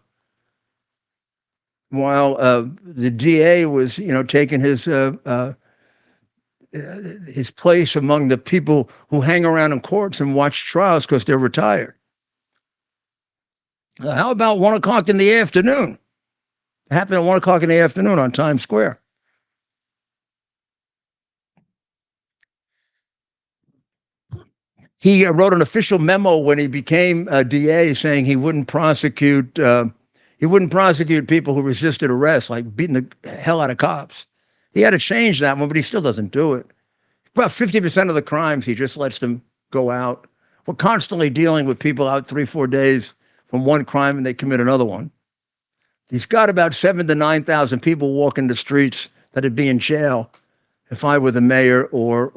the DA was, taking his place among the people who hang around in courts and watch trials because they're retired. How about 1 o'clock in the afternoon? It happened at 1 o'clock in the afternoon on Times Square. He wrote an official memo when he became a DA saying he wouldn't prosecute people who resisted arrest, like beating the hell out of cops. He had to change that one, but he still doesn't do it. About 50% of the crimes, he just lets them go out. We're constantly dealing with people out 3-4 days from one crime and they commit another one. He's got about 7,000 to 9,000 people walking the streets that'd be in jail if I were the mayor or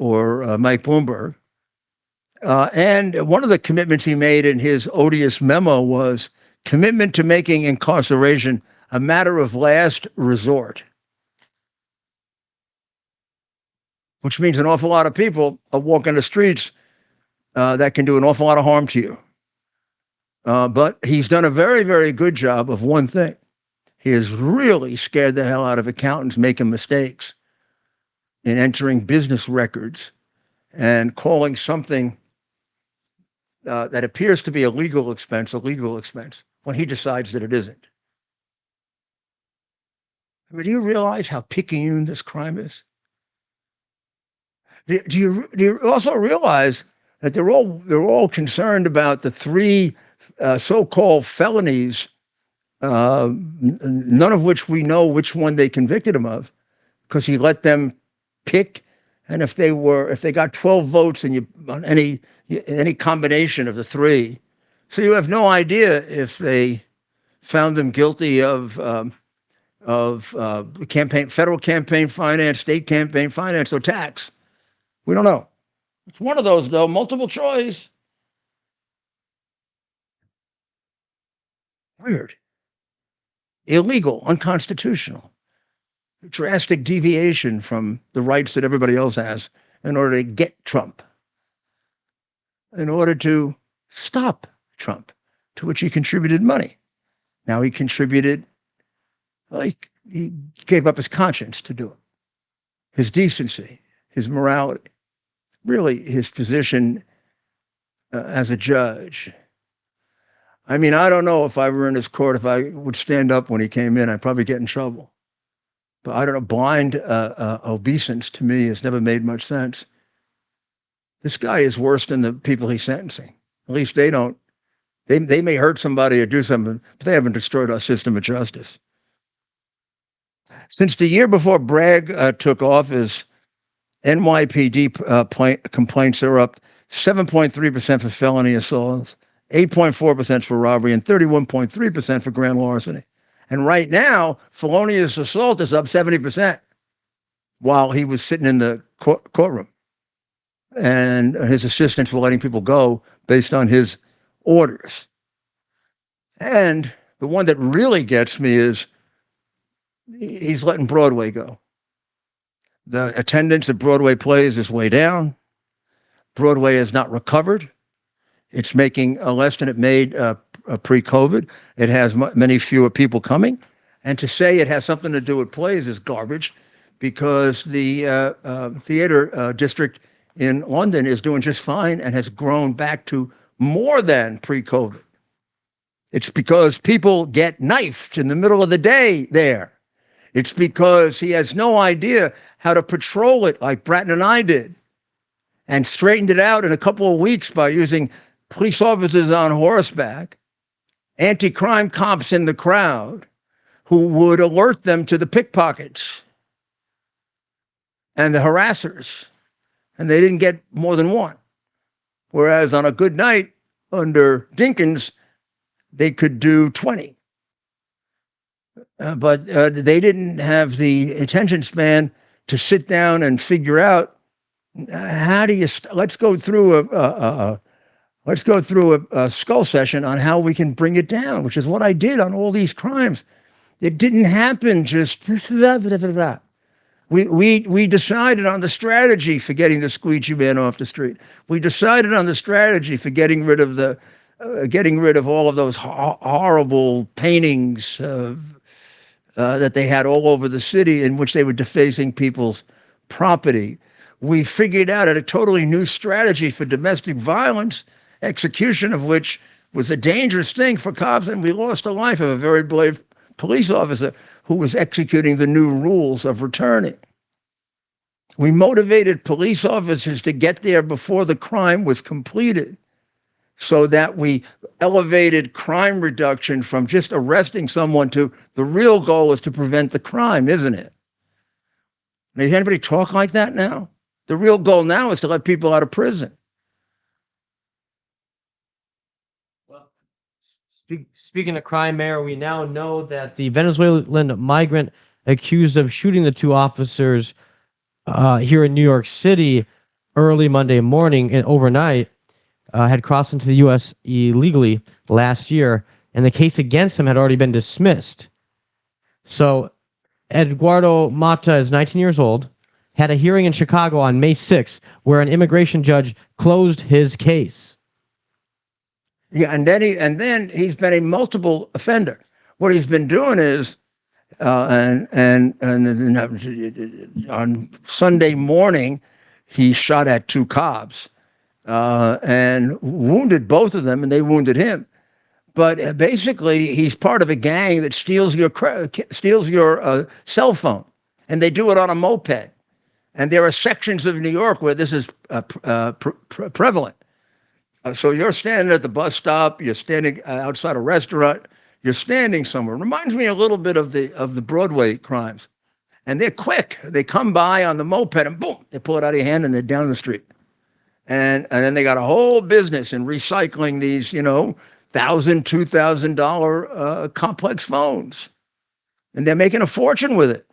Mike Bloomberg. And one of the commitments he made in his odious memo was commitment to making incarceration a matter of last resort, which means an awful lot of people are walking the streets that can do an awful lot of harm to you. But he's done a very, very good job of one thing. He has really scared the hell out of accountants making mistakes in entering business records and calling something that appears to be a legal expense, when he decides that it isn't. I mean, do you realize how picayune this crime is? Do you also realize that they're all concerned about the 3 so-called felonies, none of which we know which one they convicted him of, because he let them pick, and if they got 12 votes and on any combination of the 3, so you have no idea if they found them guilty of federal campaign finance, state campaign finance, or tax. We don't know. It's one of those, though, multiple choice. Weird. Illegal, unconstitutional. Drastic deviation from the rights that everybody else has in order to get Trump, in order to stop Trump, to which he contributed money. Now he gave up his conscience to do it, his decency, his morality, really his position as a judge. I mean, I don't know if I were in his court, if I would stand up when he came in. I'd probably get in trouble. But I don't know, blind obeisance to me has never made much sense. This guy is worse than the people he's sentencing. At least they don't. They may hurt somebody or do something, but they haven't destroyed our system of justice. Since the year before Bragg took office, NYPD complaints are up 7.3% for felony assaults, 8.4% for robbery, and 31.3% for grand larceny. And right now, felonious assault is up 70% while he was sitting in the courtroom. And his assistants were letting people go based on his orders. And the one that really gets me is he's letting Broadway go. The attendance at Broadway plays is way down. Broadway has not recovered. It's making less than it made pre-COVID. It has many fewer people coming. And to say it has something to do with plays is garbage, because the theater district in London is doing just fine and has grown back to more than pre-COVID. It's because people get knifed in the middle of the day there. It's because he has no idea how to patrol it like Bratton and I did, and straightened it out in a couple of weeks by using police officers on horseback, anti-crime cops in the crowd who would alert them to the pickpockets and the harassers, and they didn't get more than one. Whereas on a good night under Dinkins, they could do 20. But they didn't have the attention span to sit down and figure out how do you. Let's go through a skull session on how we can bring it down, which is what I did on all these crimes. It didn't happen just. We decided on the strategy for getting the squeegee man off the street. We decided on the strategy for getting rid of all of those horrible paintings that they had all over the city in which they were defacing people's property. We figured out a totally new strategy for domestic violence, execution of which was a dangerous thing for cops, and we lost the life of a very brave police officer who was executing the new rules of returning. We motivated police officers to get there before the crime was completed, so that we elevated crime reduction from just arresting someone to the real goal is to prevent the crime, isn't it? Does anybody talk like that now? The real goal now is to let people out of prison. Well, speaking of crime, Mayor, we now know that the Venezuelan migrant accused of shooting the two officers here in New York City early Monday morning and overnight had crossed into the U.S. illegally last year, and the case against him had already been dismissed. So Eduardo Mata is 19 years old, had a hearing in Chicago on May 6th where an immigration judge closed his case. Yeah, and then he's been a multiple offender. What he's been doing is, and on Sunday morning, he shot at two cops and wounded both of them, and they wounded him. But basically, he's part of a gang that steals your cell phone, and they do it on a moped. And there are sections of New York where this is prevalent. So you're standing at the bus stop, you're standing outside a restaurant, you're standing somewhere. Reminds me a little bit of the Broadway crimes. And they're quick. They come by on the moped and boom, they pull it out of your hand and they're down the street. And then they got a whole business in recycling these, $1,000, $2,000 complex phones. And they're making a fortune with it.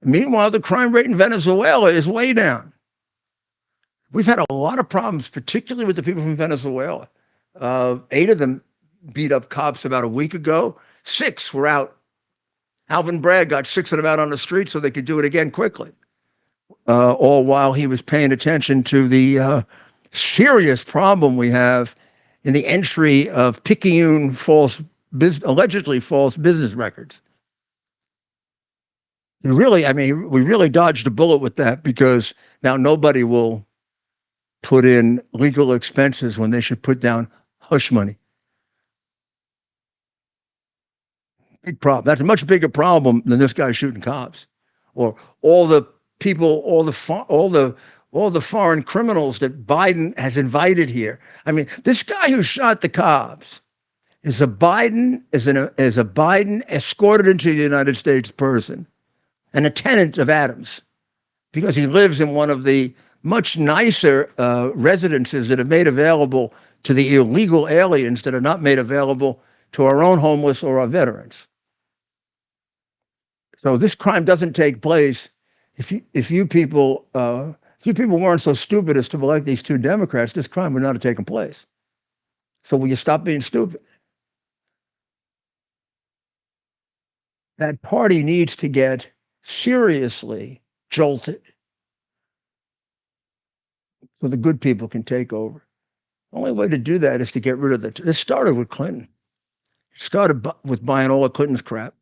Meanwhile, the crime rate in Venezuela is way down. We've had a lot of problems, particularly with the people from Venezuela. 8 of them beat up cops about a week ago. 6 were out. Alvin Bragg got 6 of them out on the street so they could do it again quickly. All while he was paying attention to the serious problem we have in the entry of picayune allegedly false business records. And really, we really dodged a bullet with that, because now nobody will put in legal expenses when they should put down hush money. Big problem. That's a much bigger problem than this guy shooting cops, or all the people, all the foreign criminals that Biden has invited here. This guy who shot the cops is a Biden escorted into the United States person, and a tenant of Adams, because he lives in one of the much nicer residences that are made available to the illegal aliens that are not made available to our own homeless or our veterans. So this crime doesn't take place if you people weren't so stupid as to elect these 2 Democrats. This crime would not have taken place. So will you stop being stupid? That party needs to get seriously jolted so the good people can take over. The only way to do that is to get rid of the. This started with Clinton. It started with buying all of Clinton's crap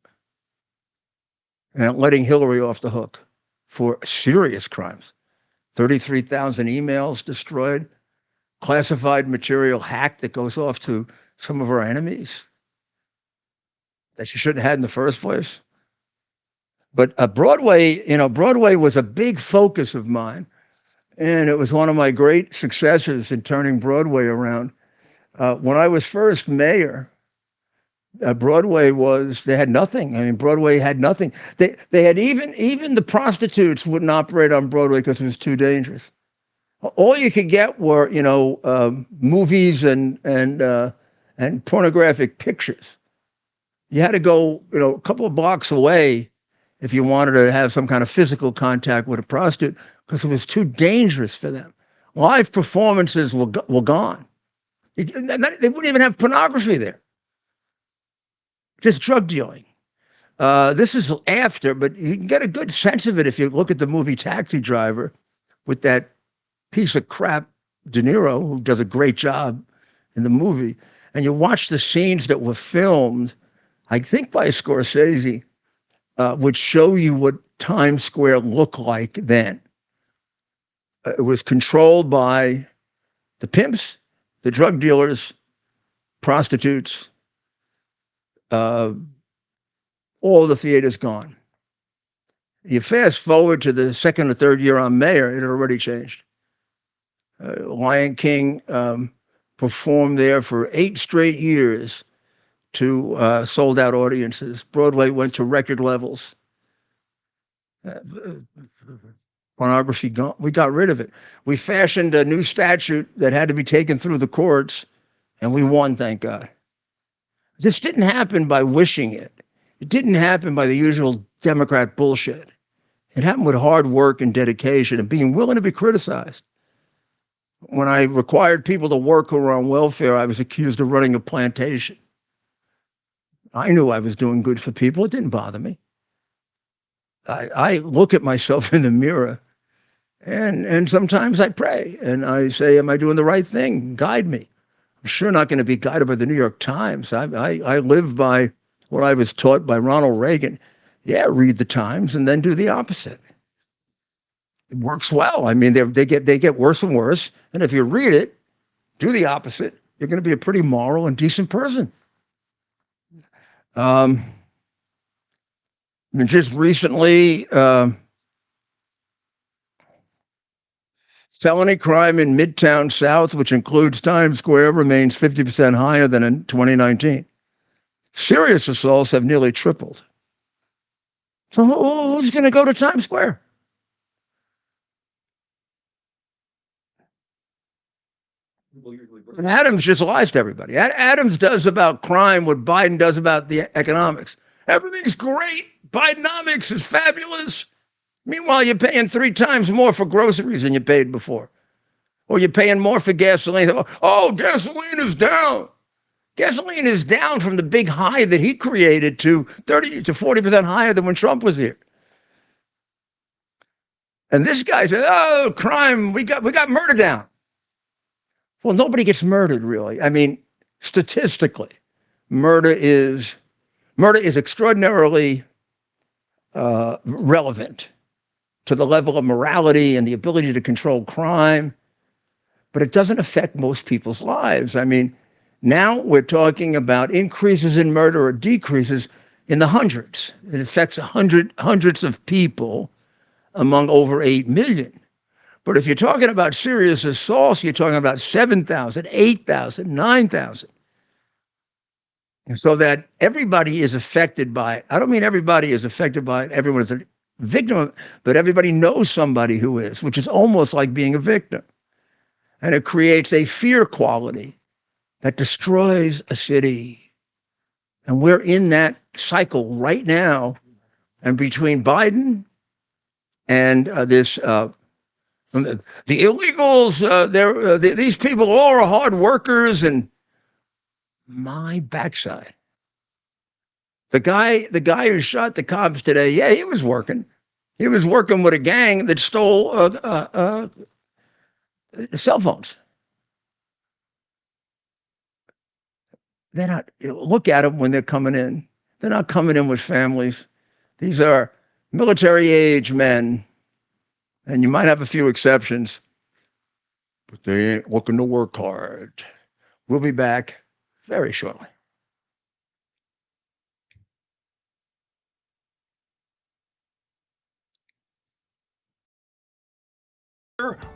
and letting Hillary off the hook for serious crimes. 33,000 emails destroyed, classified material hacked that goes off to some of our enemies that she shouldn't have had in the first place. But Broadway, Broadway was a big focus of mine. And it was one of my great successes in turning Broadway around. When I was first mayor, Broadway they had nothing. I mean, Broadway had nothing. They had even the prostitutes wouldn't operate on Broadway because it was too dangerous. All you could get were, movies and pornographic pictures. You had to go, a couple of blocks away if you wanted to have some kind of physical contact with a prostitute because it was too dangerous for them. Live performances were gone. They wouldn't even have pornography there. Just drug dealing. This is after, but you can get a good sense of it if you look at the movie Taxi Driver with that piece of crap De Niro, who does a great job in the movie, and you watch the scenes that were filmed, I think by Scorsese, would show you what Times Square looked like then. It was controlled by the pimps, the drug dealers, prostitutes, all the theaters gone. You fast forward to the second or third year I'm mayor, it had already changed. Lion King performed there for 8 straight years to sold out audiences. Broadway went to record levels. Pornography gone. We got rid of it. We fashioned a new statute that had to be taken through the courts, and we won, thank God. This didn't happen by wishing it. It didn't happen by the usual Democrat bullshit. It happened with hard work and dedication and being willing to be criticized. When I required people to work who were on welfare, I was accused of running a plantation. I knew I was doing good for people. It didn't bother me. I look at myself in the mirror, and sometimes I pray, and I say, am I doing the right thing? Guide me. I'm sure not going to be guided by the New York Times. I live by what I was taught by Ronald Reagan. Yeah, read the Times and then do the opposite. It works well. I mean, they get worse and worse. And if you read it, do the opposite, you're going to be a pretty moral and decent person. And just recently, felony crime in Midtown South, which includes Times Square, remains 50% higher than in 2019. Serious assaults have nearly tripled. So who's going to go to Times Square? And Adams just lies to everybody. Adams does about crime what Biden does about the economics. Everything's great. Bidenomics is fabulous. Meanwhile, you're paying 3 times more for groceries than you paid before. Or you're paying more for gasoline. Oh, gasoline is down. Gasoline is down from the big high that he created to 30 to 40% higher than when Trump was here. And this guy said, oh, crime, we got murder down. Well, nobody gets murdered, really. I mean, statistically, murder is extraordinarily relevant to the level of morality and the ability to control crime, but it doesn't affect most people's lives. I mean, now we're talking about increases in murder or decreases in the hundreds. It affects hundreds of people among over 8 million. But if you're talking about serious assaults, you're talking about 7,000, 8,000, 9,000. And so that everybody is affected by it. I don't mean everybody is affected by it. Everyone is a victim of it, but everybody knows somebody who is, which is almost like being a victim. And it creates a fear quality that destroys a city. And we're in that cycle right now. And between Biden and the illegals, these people all are hard workers, and my backside. The guy who shot the cops today, yeah, he was working. He was working with a gang that stole cell phones. They're not, look at them when they're coming in. They're not coming in with families. These are military age men, and you might have a few exceptions, but they ain't looking to work hard. We'll be back very shortly.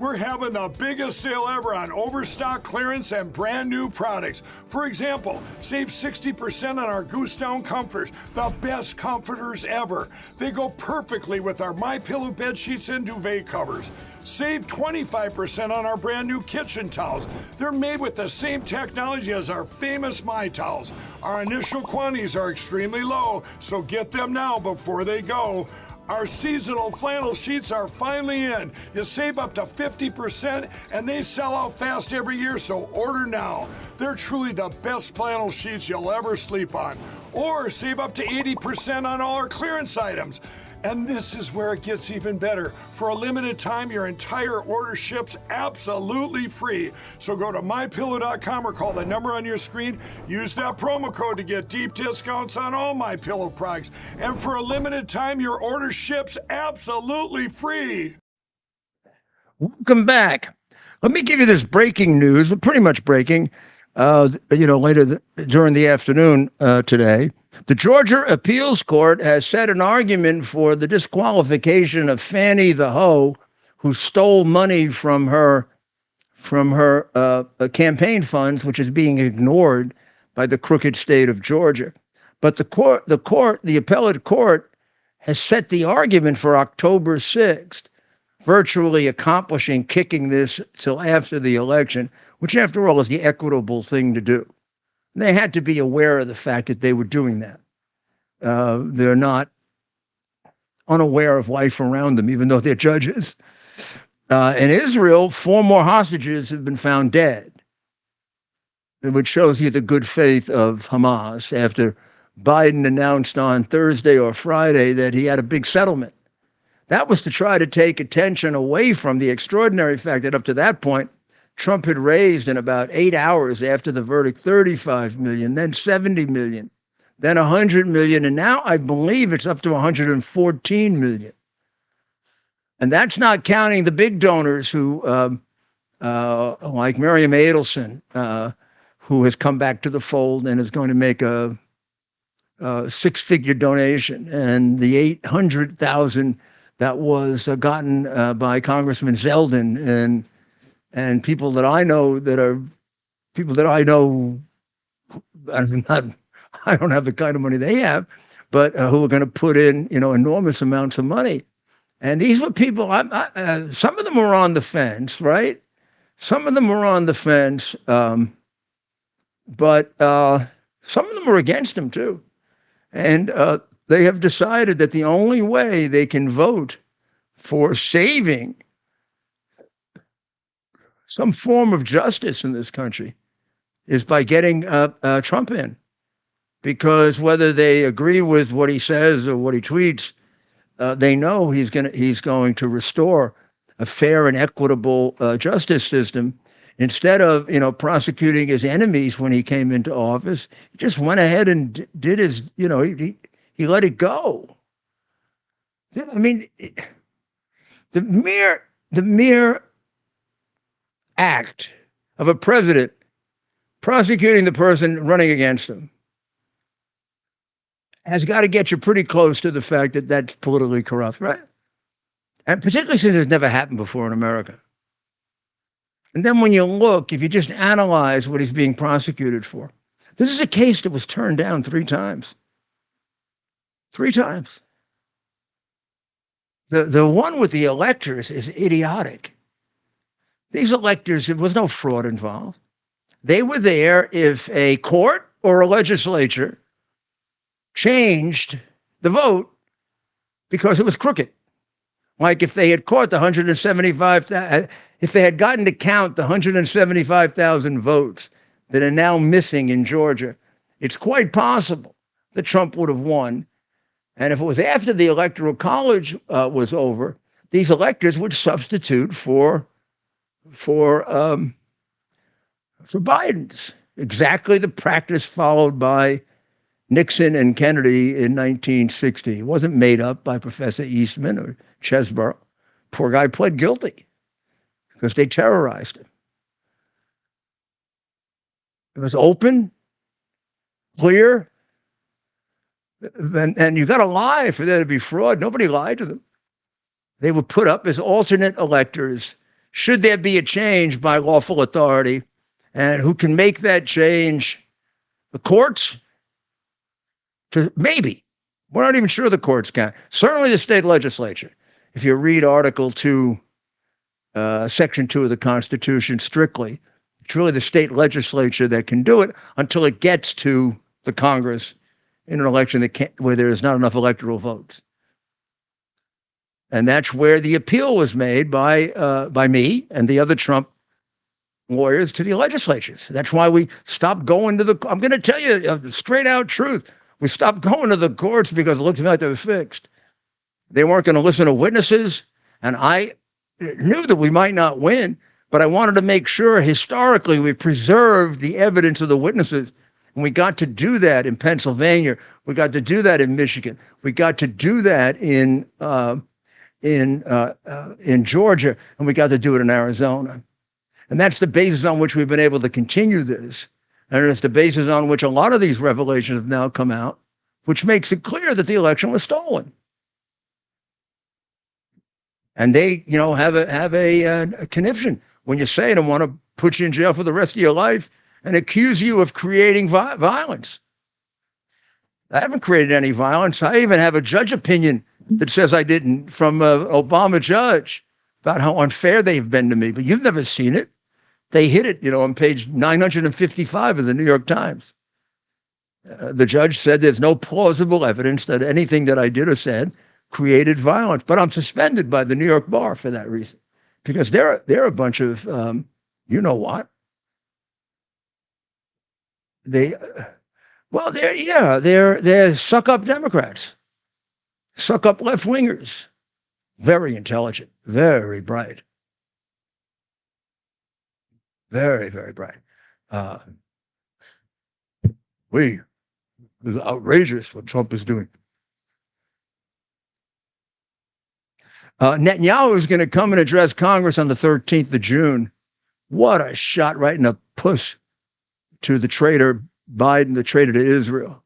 We're having the biggest sale ever on overstock clearance and brand new products. For example, save 60% on our Goose Down comforters, the best comforters ever. They go perfectly with our MyPillow bed sheets and duvet covers. Save 25% on our brand new kitchen towels. They're made with the same technology as our famous My Towels. Our initial quantities are extremely low, so get them now before they go. Our seasonal flannel sheets are finally in. You save up to 50% and they sell out fast every year, so order now. They're truly the best flannel sheets you'll ever sleep on. Or save up to 80% on all our clearance items. And this is where it gets even better. For a limited time, your entire order ships absolutely free. So go to MyPillow.com or call the number on your screen. Use that promo code to get deep discounts on all MyPillow products. And for a limited time, your order ships absolutely free. Welcome back. Let me give you this breaking news, pretty much breaking, later during the afternoon today. The Georgia Appeals Court has set an argument for the disqualification of Fannie the Hoe, who stole money from her campaign funds, which is being ignored by the crooked state of Georgia. But the appellate court has set the argument for October 6th, virtually accomplishing kicking this till after the election, which after all is the equitable thing to do. They had to be aware of the fact that they were doing that. They're not unaware of life around them, even though they're judges. In Israel, 4 more hostages have been found dead, which shows you the good faith of Hamas after Biden announced on Thursday or Friday that he had a big settlement. That was to try to take attention away from the extraordinary fact that up to that point, Trump had raised in about 8 hours after the verdict 35 million, then 70 million, then 100 million, and now I believe it's up to 114 million. And that's not counting the big donors who, like Miriam Adelson, who has come back to the fold and is going to make a 6-figure donation, and the 800,000 that was gotten by Congressman Zeldin and people that I know I don't have the kind of money they have, but who are going to put in, enormous amounts of money. And these were people, some of them were on the fence, right? Some of them were on the fence, but some of them were against him too. And they have decided that the only way they can vote for saving some form of justice in this country is by getting Trump in. Because whether they agree with what he says or what he tweets, they know he's going to restore a fair and equitable justice system. Instead of prosecuting his enemies when he came into office, he just went ahead and did his he let it go. I mean, the mere act of a president prosecuting the person running against him has got to get you pretty close to the fact that that's politically corrupt, right? And particularly since it's never happened before in America. And then when you look, if you just analyze what he's being prosecuted for, this is a case that was turned down 3 times. 3 times. The one with the electors is idiotic. These electors, there was no fraud involved. They were there if a court or a legislature changed the vote because it was crooked. Like if they had caught the 175,000, if they had gotten to count the 175,000 votes that are now missing in Georgia, it's quite possible that Trump would have won. And if it was after the Electoral College was over, these electors would substitute for Biden's. Exactly the practice followed by Nixon and Kennedy in 1960. It wasn't made up by Professor Eastman or Chesborough. Poor guy pled guilty because they terrorized him. It was open, clear, and you got to lie for there to be fraud. Nobody lied to them. They were put up as alternate electors. Should there be a change by lawful authority, and who can make that change? The courts? Maybe. We're not even sure the courts can. Certainly the state legislature. If you read Article 2, Section 2 of the Constitution strictly, it's really the state legislature that can do it until it gets to the Congress in an election where there is not enough electoral votes. And that's where the appeal was made by me and the other Trump lawyers to the legislatures. That's why we stopped going to I'm going to tell you a straight out truth. We stopped going to the courts because it looked to me like they were fixed. They weren't going to listen to witnesses. And I knew that we might not win, but I wanted to make sure historically we preserved the evidence of the witnesses. And we got to do that in Pennsylvania. We got to do that in Michigan. We got to do that in Georgia, and we got to do it in Arizona. And that's the basis on which we've been able to continue this. And it's the basis on which a lot of these revelations have now come out, which makes it clear that the election was stolen. And they, have a conniption when you say it and want to put you in jail for the rest of your life and accuse you of creating violence. I haven't created any violence. I even have a judge opinion that says I didn't from an Obama judge about how unfair they've been to me. But you've never seen it. They hit it, on page 955 of the New York Times. The judge said there's no plausible evidence that anything that I did or said created violence. But I'm suspended by the New York bar for that reason, because they're a bunch of, you know what? They're suck-up Democrats, suck-up left-wingers, very intelligent, very bright, very, very bright. It's outrageous what Trump is doing. Netanyahu is going to come and address Congress on the 13th of June. What a shot right in the puss to the traitor Biden, the traitor to Israel.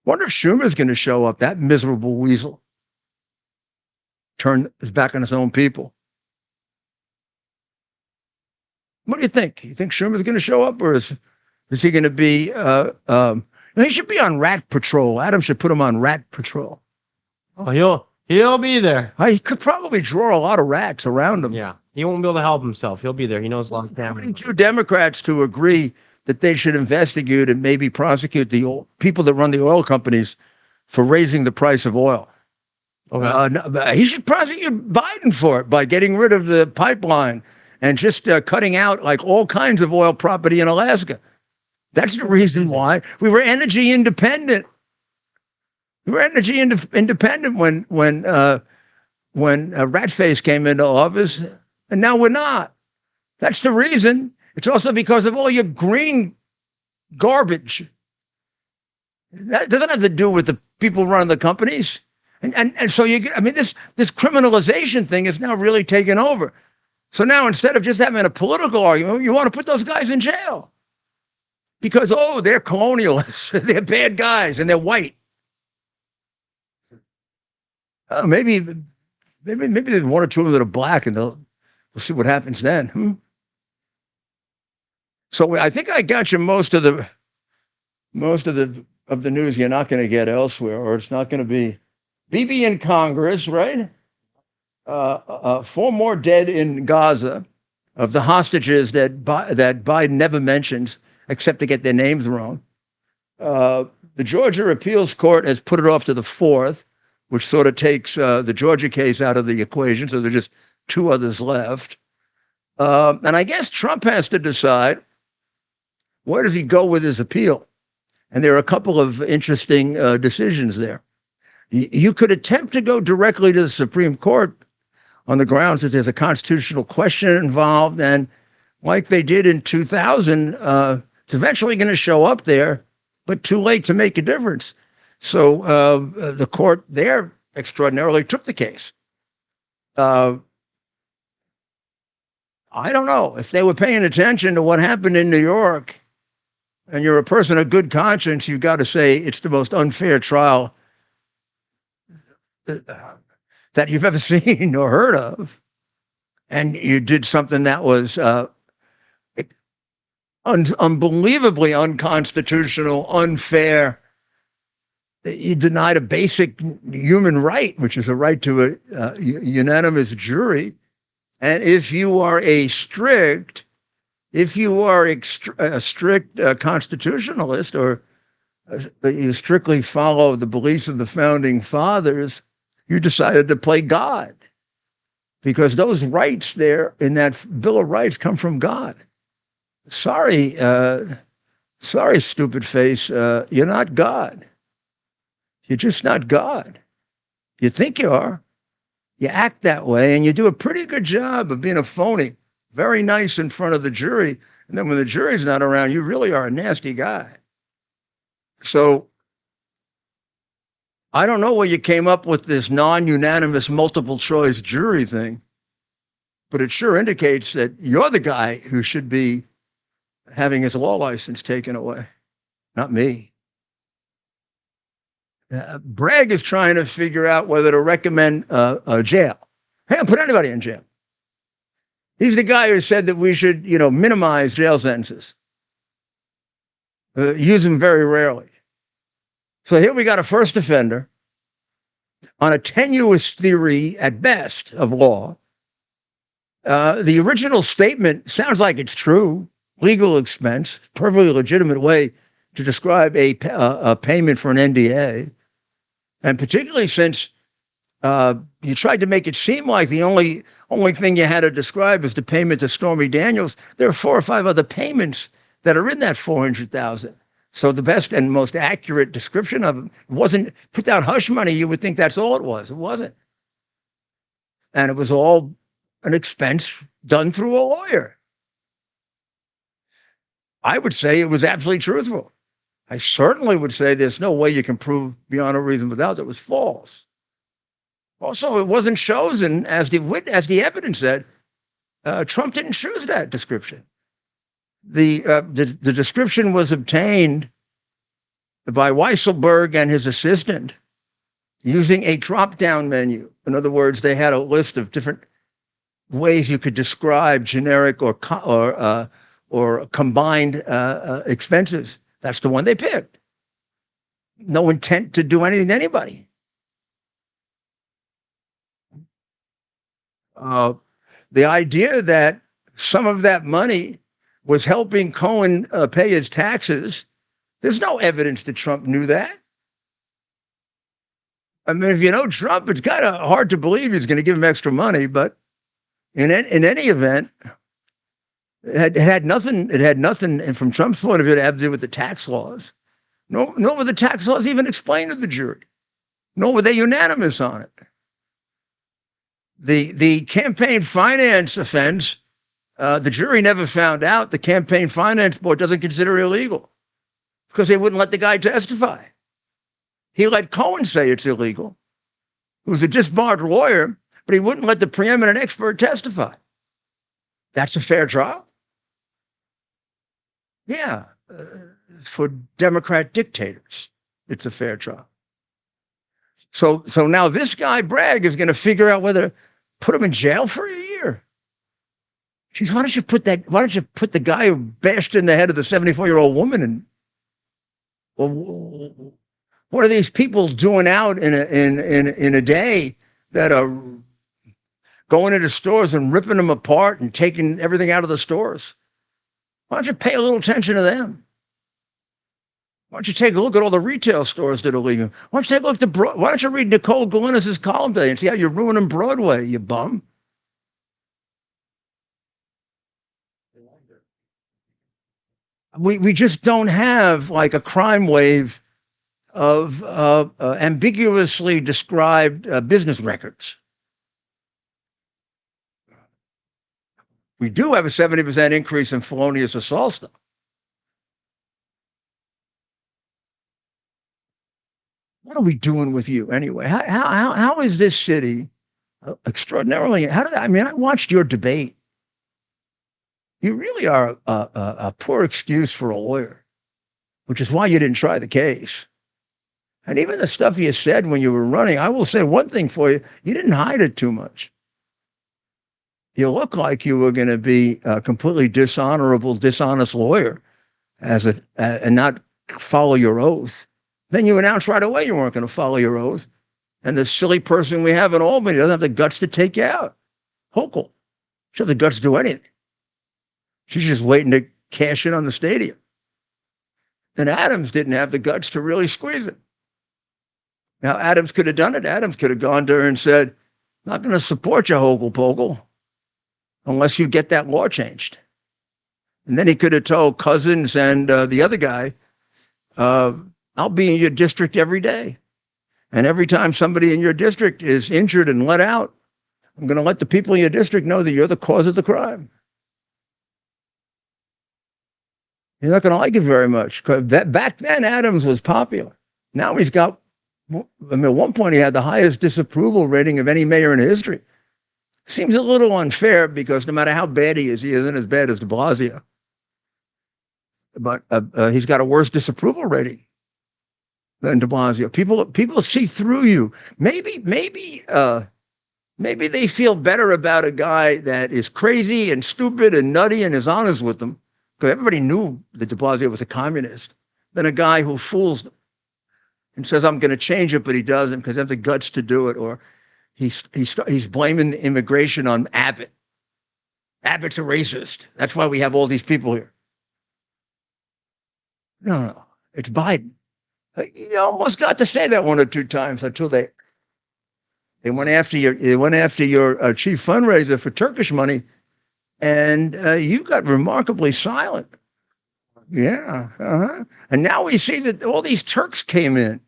Wonder if Schumer's going to show up, that miserable weasel. Turn his back on his own people. What do you think? You think Schumer's going to show up, or is he going to be, he should be on rat patrol. Adam should put him on rat patrol. Oh, he'll be there. He could probably draw a lot of rats around him. Yeah, he won't be able to help himself. He'll be there. He knows a lot of cameras. Two Democrats to agree that they should investigate and maybe prosecute the people that run the oil companies for raising the price of oil. Okay. He should prosecute Biden for it by getting rid of the pipeline and just cutting out like all kinds of oil property in Alaska. That's the reason why we were energy independent. We were energy independent when Ratface came into office, and now we're not. That's the reason. It's also because of all your green garbage. That doesn't have to do with the people running the companies. And so this criminalization thing is now really taken over. So now instead of just having a political argument, you want to put those guys in jail. Because, they're colonialists. They're bad guys and they're white. Maybe there's one or two of them that are black, and we'll see what happens then. So I think I got you most of the news you're not going to get elsewhere, or it's not going to be Bibi in Congress, right? 4 more dead in Gaza of the hostages that Biden never mentions, except to get their names wrong. The Georgia Appeals Court has put it off to the 4th, which sort of takes the Georgia case out of the equation. So there are just 2 others left. And I guess Trump has to decide, where does he go with his appeal? And there are a couple of interesting decisions there. You could attempt to go directly to the Supreme Court on the grounds that there's a constitutional question involved, and like they did in 2000, it's eventually going to show up there, but too late to make a difference. So the court there extraordinarily took the case. I don't know if they were paying attention to what happened in New York, and you're a person of good conscience, you've got to say it's the most unfair trial that you've ever seen or heard of. And you did something that was unbelievably unconstitutional, unfair. You denied a basic human right, which is a right to a unanimous jury. And if you are a strict constitutionalist, or you strictly follow the beliefs of the founding fathers, you decided to play God, because those rights there in that Bill of Rights come from God. Sorry, stupid face, you're not God. You're just not God. You think you are. You act that way, and you do a pretty good job of being a phony. Very nice in front of the jury. And then when the jury's not around, you really are a nasty guy. So I don't know where you came up with this non-unanimous multiple choice jury thing, but it sure indicates that you're the guy who should be having his law license taken away, not me. Bragg is trying to figure out whether to recommend jail. Hey, I'll put anybody in jail. He's the guy who said that we should, minimize jail sentences. Use them very rarely. So here we got a first offender on a tenuous theory at best of law. The original statement sounds like it's true. Legal expense, perfectly legitimate way to describe a payment for an NDA. And particularly since you tried to make it seem like the only thing you had to describe is the payment to Stormy Daniels, there are 4 or 5 other payments that are in that $400,000. So the best and most accurate description of it wasn't put down hush money. You would think that's all it was. It wasn't. And it was all an expense done through a lawyer. I would say it was absolutely truthful. I certainly would say there's no way you can prove beyond a reasonable doubt that it was false. Also, it wasn't chosen, as the evidence said. Trump didn't choose that description. The description was obtained by Weisselberg and his assistant using a drop-down menu. In other words, they had a list of different ways you could describe generic or combined expenses. That's the one they picked. No intent to do anything to anybody. The idea that some of that money was helping Cohen pay his taxes, there's no evidence that Trump knew that. I mean, if you know Trump, it's kind of hard to believe he's going to give him extra money, but in any event, it had nothing, and from Trump's point of view, to have to do with the tax laws. Nor were the tax laws even explained to the jury. Nor were they unanimous on it. The campaign finance offense, the jury never found out. The Campaign Finance Board doesn't consider it illegal because they wouldn't let the guy testify. He let Cohen say it's illegal, who's a disbarred lawyer, but he wouldn't let the preeminent expert testify. That's a fair trial. Yeah, for Democrat dictators, it's a fair trial. So now this guy, Bragg, is going to figure out whether to put him in jail for a year. Geez, why don't you put the guy who bashed in the head of the 74-year-old woman in? Well, what are these people doing out in a day that are going into stores and ripping them apart and taking everything out of the stores? Why don't you pay a little attention to them? Why don't you take a look at all the retail stores that are legal? Why don't you take a look at why don't you read Nicole Galinas' column today and see how you're ruining Broadway, you bum? We just don't have like a crime wave of ambiguously described business records. We do have a 70% increase in felonious assault stuff. What are we doing with you anyway? How is this city extraordinarily? I mean, I watched your debate. You really are a poor excuse for a lawyer, which is why you didn't try the case. And even the stuff you said when you were running, I will say one thing for you: you didn't hide it too much. You look like you were going to be a completely dishonorable, dishonest lawyer, and not follow your oath. Then you announced right away you weren't going to follow your oath. And the silly person we have in Albany doesn't have the guts to take you out. Hochul. She doesn't have the guts to do anything. She's just waiting to cash in on the stadium. And Adams didn't have the guts to really squeeze it. Now, Adams could have done it. Adams could have gone to her and said, not going to support you, Hochul Pogel, unless you get that law changed. And then he could have told Cousins and the other guy, I'll be in your district every day. And every time somebody in your district is injured and let out, I'm going to let the people in your district know that you're the cause of the crime. You're not going to like it very much. Because back then, Adams was popular. Now he's got, I mean, at one point he had the highest disapproval rating of any mayor in history. Seems a little unfair because no matter how bad he isn't as bad as de Blasio. But he's got a worse disapproval rating than de Blasio. People see through you. Maybe they feel better about a guy that is crazy and stupid and nutty and is honest with them, because everybody knew that de Blasio was a communist, than a guy who fools them and says, I'm going to change it, but he doesn't because they have the guts to do it. Or he's blaming the immigration on Abbott. Abbott's a racist. That's why we have all these people here. No, it's Biden. You almost got to say that one or two times until they went after your chief fundraiser for Turkish money, and you got remarkably silent. Yeah, and now we see that all these Turks came in,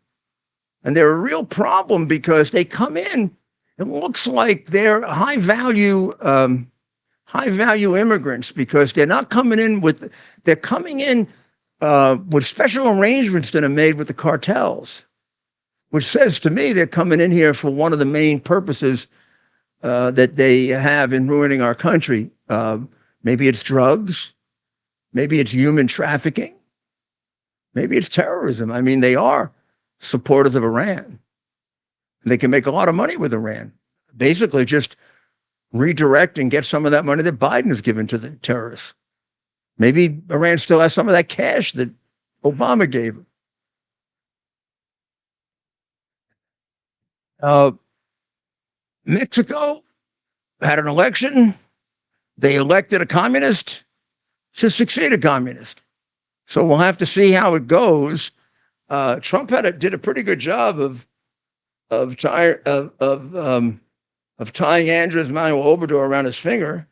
and they're a real problem because they come in. It looks like they're high value immigrants because they're not coming in with. They're coming in with special arrangements that are made with the cartels, which says to me they're coming in here for one of the main purposes that they have in ruining our country. Maybe it's drugs. Maybe it's human trafficking. Maybe it's terrorism. I mean, they are supporters of Iran. They can make a lot of money with Iran. Basically, just redirect and get some of that money that Biden has given to the terrorists. Maybe Iran still has some of that cash that Obama gave them. Mexico had an election. They elected a communist to succeed a communist. So we'll have to see how it goes. Trump did a pretty good job of tying Andres Manuel Obrador around his finger.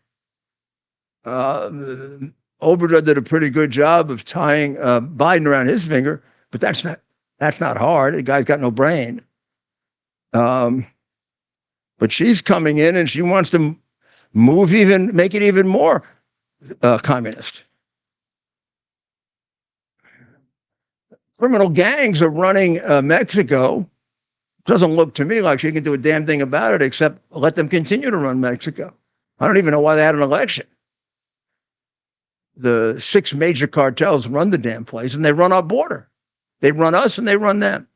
Obrador did a pretty good job of tying Biden around his finger, but that's not hard. The guy's got no brain. But she's coming in and she wants to make it even more communist. Criminal gangs are running Mexico. Doesn't look to me like she can do a damn thing about it except let them continue to run Mexico. I don't even know why they had an election. The 6 major cartels run the damn place, and they run our border. They run us, and they run them.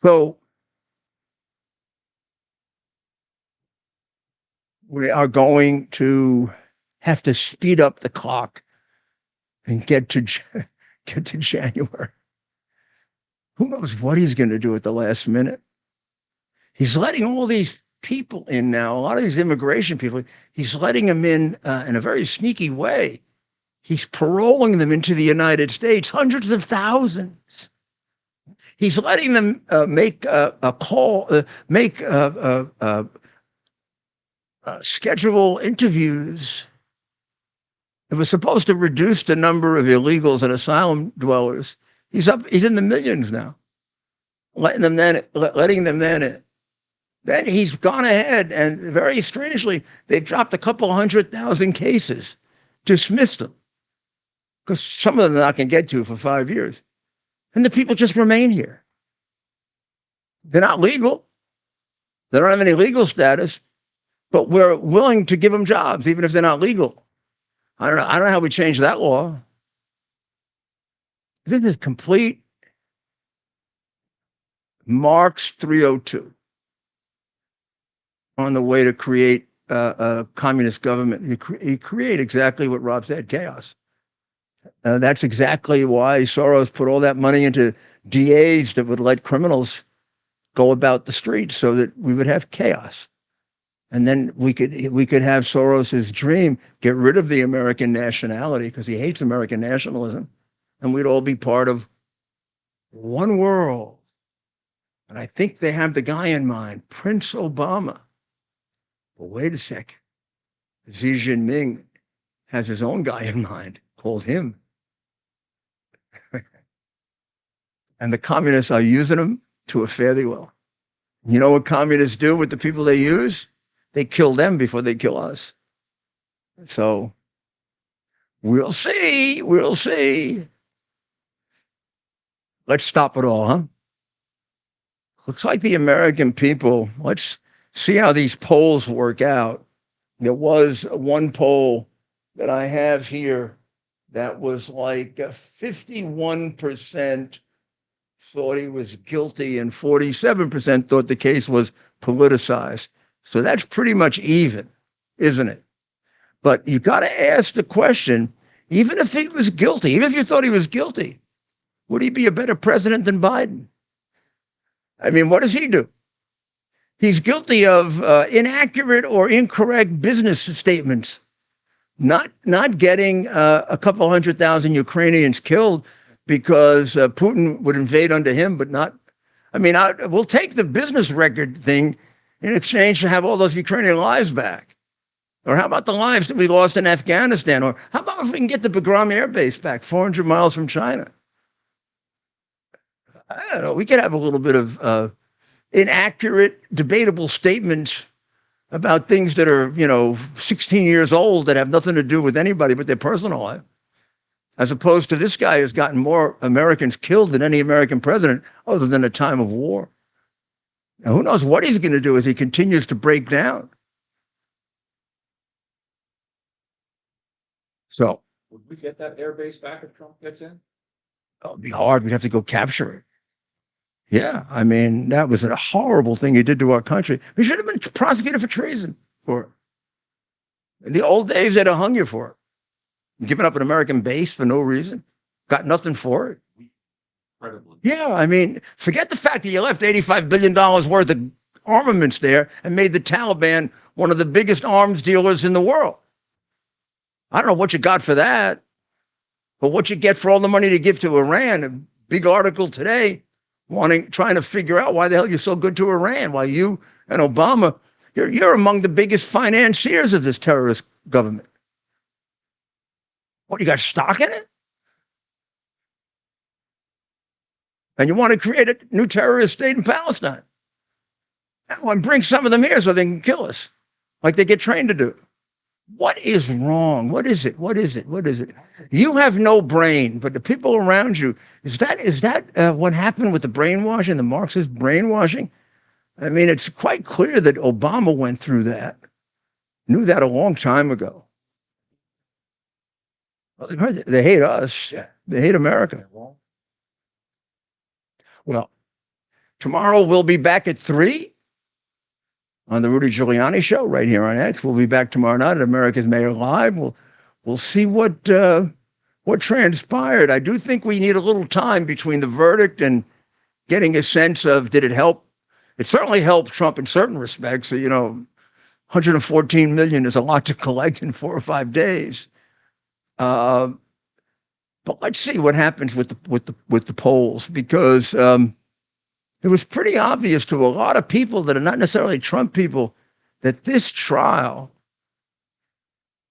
So we are going to have to speed up the clock and get to January. Who knows what he's going to do at the last minute? He's letting all these people in now, a lot of these immigration people, he's letting them in a very sneaky way. He's paroling them into the United States, hundreds of thousands. He's letting them schedule interviews It was supposed to reduce the number of illegals and asylum dwellers. He's in the millions now, letting them in. Then he's gone ahead and very strangely, they've dropped a couple 100,000 cases, dismissed them, because some of them they're not going to get to for 5 years. And the people just remain here. They're not legal. They don't have any legal status, but we're willing to give them jobs, even if they're not legal. I don't know how we change that law. This is complete Marx 302 on the way to create a communist government. You create exactly what Rob said, chaos. That's exactly why Soros put all that money into DAs that would let criminals go about the streets so that we would have chaos. And then we could have Soros's dream, get rid of the American nationality because he hates American nationalism, and we'd all be part of one world. And I think they have the guy in mind, Prince Obama. But wait a second. Xi Jinping has his own guy in mind called him. And the communists are using him to a fare thee well. You know what communists do with the people they use? They kill them before they kill us. So we'll see. We'll see. Let's stop it all, huh? Looks like the American people, let's see how these polls work out. There was one poll that I have here that was like 51% thought he was guilty and 47% thought the case was politicized. So that's pretty much even, isn't it? But you got to ask the question, even if he was guilty, even if you thought he was guilty, would he be a better president than Biden? I mean, what does he do? He's guilty of inaccurate or incorrect business statements, not getting a couple 100,000 Ukrainians killed because Putin would invade under him, but not. I mean, we'll take the business record thing in exchange to have all those Ukrainian lives back. Or how about the lives that we lost in Afghanistan? Or how about if we can get the Bagram Air Base back, 400 miles from China? I don't know. We could have a little bit of inaccurate, debatable statements about things that are, 16 years old that have nothing to do with anybody but their personal life. As opposed to this guy who's gotten more Americans killed than any American president other than a time of war. Now, who knows what he's going to do as he continues to break down. So, would we get that air base back if Trump gets in? It'd be hard. We'd have to go capture it. Yeah, I mean, that was a horrible thing he did to our country. He should have been prosecuted for treason for it. In the old days, they'd have hung you for it. Giving up an American base for no reason. Got nothing for it. Incredibly. Yeah, I mean, forget the fact that you left $85 billion worth of armaments there and made the Taliban one of the biggest arms dealers in the world. I don't know what you got for that, but what you get for all the money to give to Iran, a big article today, trying to figure out why the hell you're so good to Iran, why you and Obama, you're among the biggest financiers of this terrorist government. What, you got stock in it? And you want to create a new terrorist state in Palestine. And bring some of them here so they can kill us, like they get trained to do. What is wrong? What is it? What is it? What is it? You have no brain, but the people around you, is that what happened with the brainwashing, the Marxist brainwashing? I mean, it's quite clear that Obama went through that, knew that a long time ago. Well, they hate us. Yeah. They hate America. Well, tomorrow we'll be back at 3 on the Rudy Giuliani show right here on X. We'll be back tomorrow night at America's Mayor Live. We'll see what transpired. I do think we need a little time between the verdict and getting a sense of, did it help? It certainly helped Trump in certain respects. 114 million is a lot to collect in 4 or 5 days. But let's see what happens with the polls, because it was pretty obvious to a lot of people that are not necessarily Trump people that this trial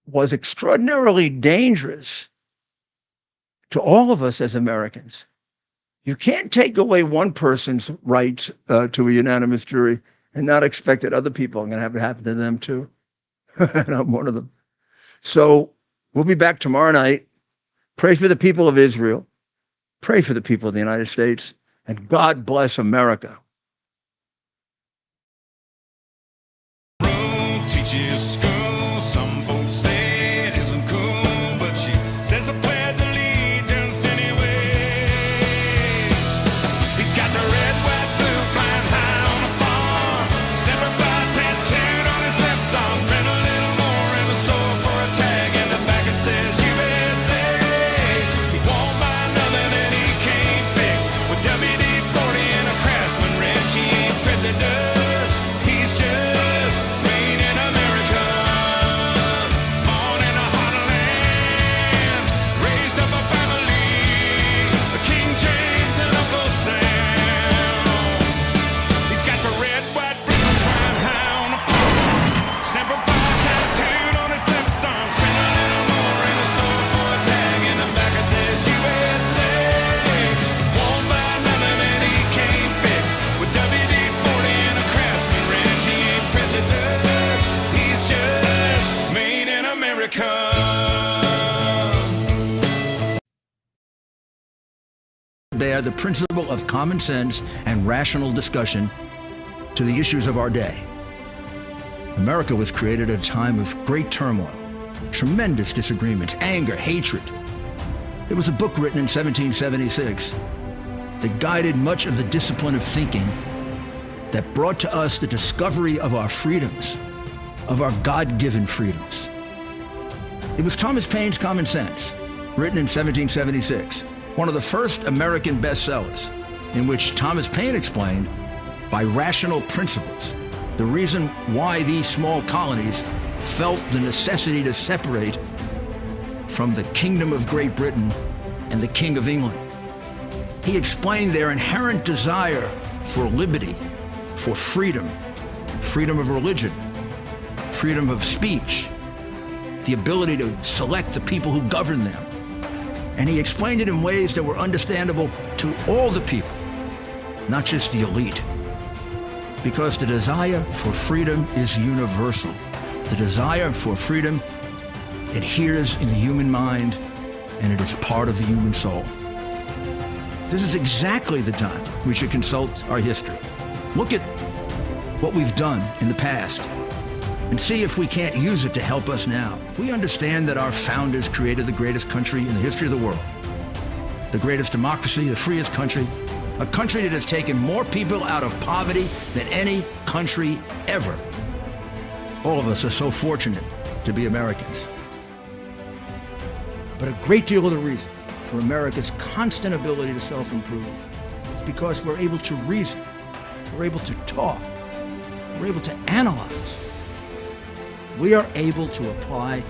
was extraordinarily dangerous to all of us as Americans. You can't take away one person's rights to a unanimous jury and not expect that other people are going to have it happen to them too. And I'm one of them. So we'll be back tomorrow night. Pray for the people of Israel. Pray for the people of the United States. And God bless America. Teaches school. Some folks say it isn't cool, but she says the pledge of allegiance anyway. He's got the red, white, blue flying high on a farm. Semper Fi tattooed on his left arm. Spent a little more in the store for a tag, and the back it says USA. He won't buy nothing that he can't fix. With WD-40 and a Craftsman wrench, he ain't prejudiced. He's just made in America. Born in a heart of land. Raised up a family. King James and Uncle Sam. He's got the red, white, blue flying high on the farm. Semper Fi tattooed on his left arm. Spent a little more in the store for a tag, and the back it says USA. Won't buy nothing that he can't fix. With WD-40 and a Craftsman wrench, he ain't prejudiced. He's just made in America. Bear the principle of common sense and rational discussion to the issues of our day. America was created at a time of great turmoil, tremendous disagreements, anger, hatred. It was a book written in 1776 that guided much of the discipline of thinking that brought to us the discovery of our freedoms, of our God-given freedoms. It was Thomas Paine's Common Sense, written in 1776, one of the first American bestsellers, in which Thomas Paine explained, by rational principles, the reason why these small colonies felt the necessity to separate from the Kingdom of Great Britain and the King of England. He explained their inherent desire for liberty, for freedom, freedom of religion, freedom of speech, the ability to select the people who govern them. And he explained it in ways that were understandable to all the people, not just the elite. Because the desire for freedom is universal. The desire for freedom adheres in the human mind, and it is part of the human soul. This is exactly the time we should consult our history. Look at what we've done in the past and see if we can't use it to help us now. We understand that our founders created the greatest country in the history of the world, the greatest democracy, the freest country, a country that has taken more people out of poverty than any country ever. All of us are so fortunate to be Americans. But a great deal of the reason for America's constant ability to self-improve is because we're able to reason, we're able to talk, we're able to analyze. We are able to apply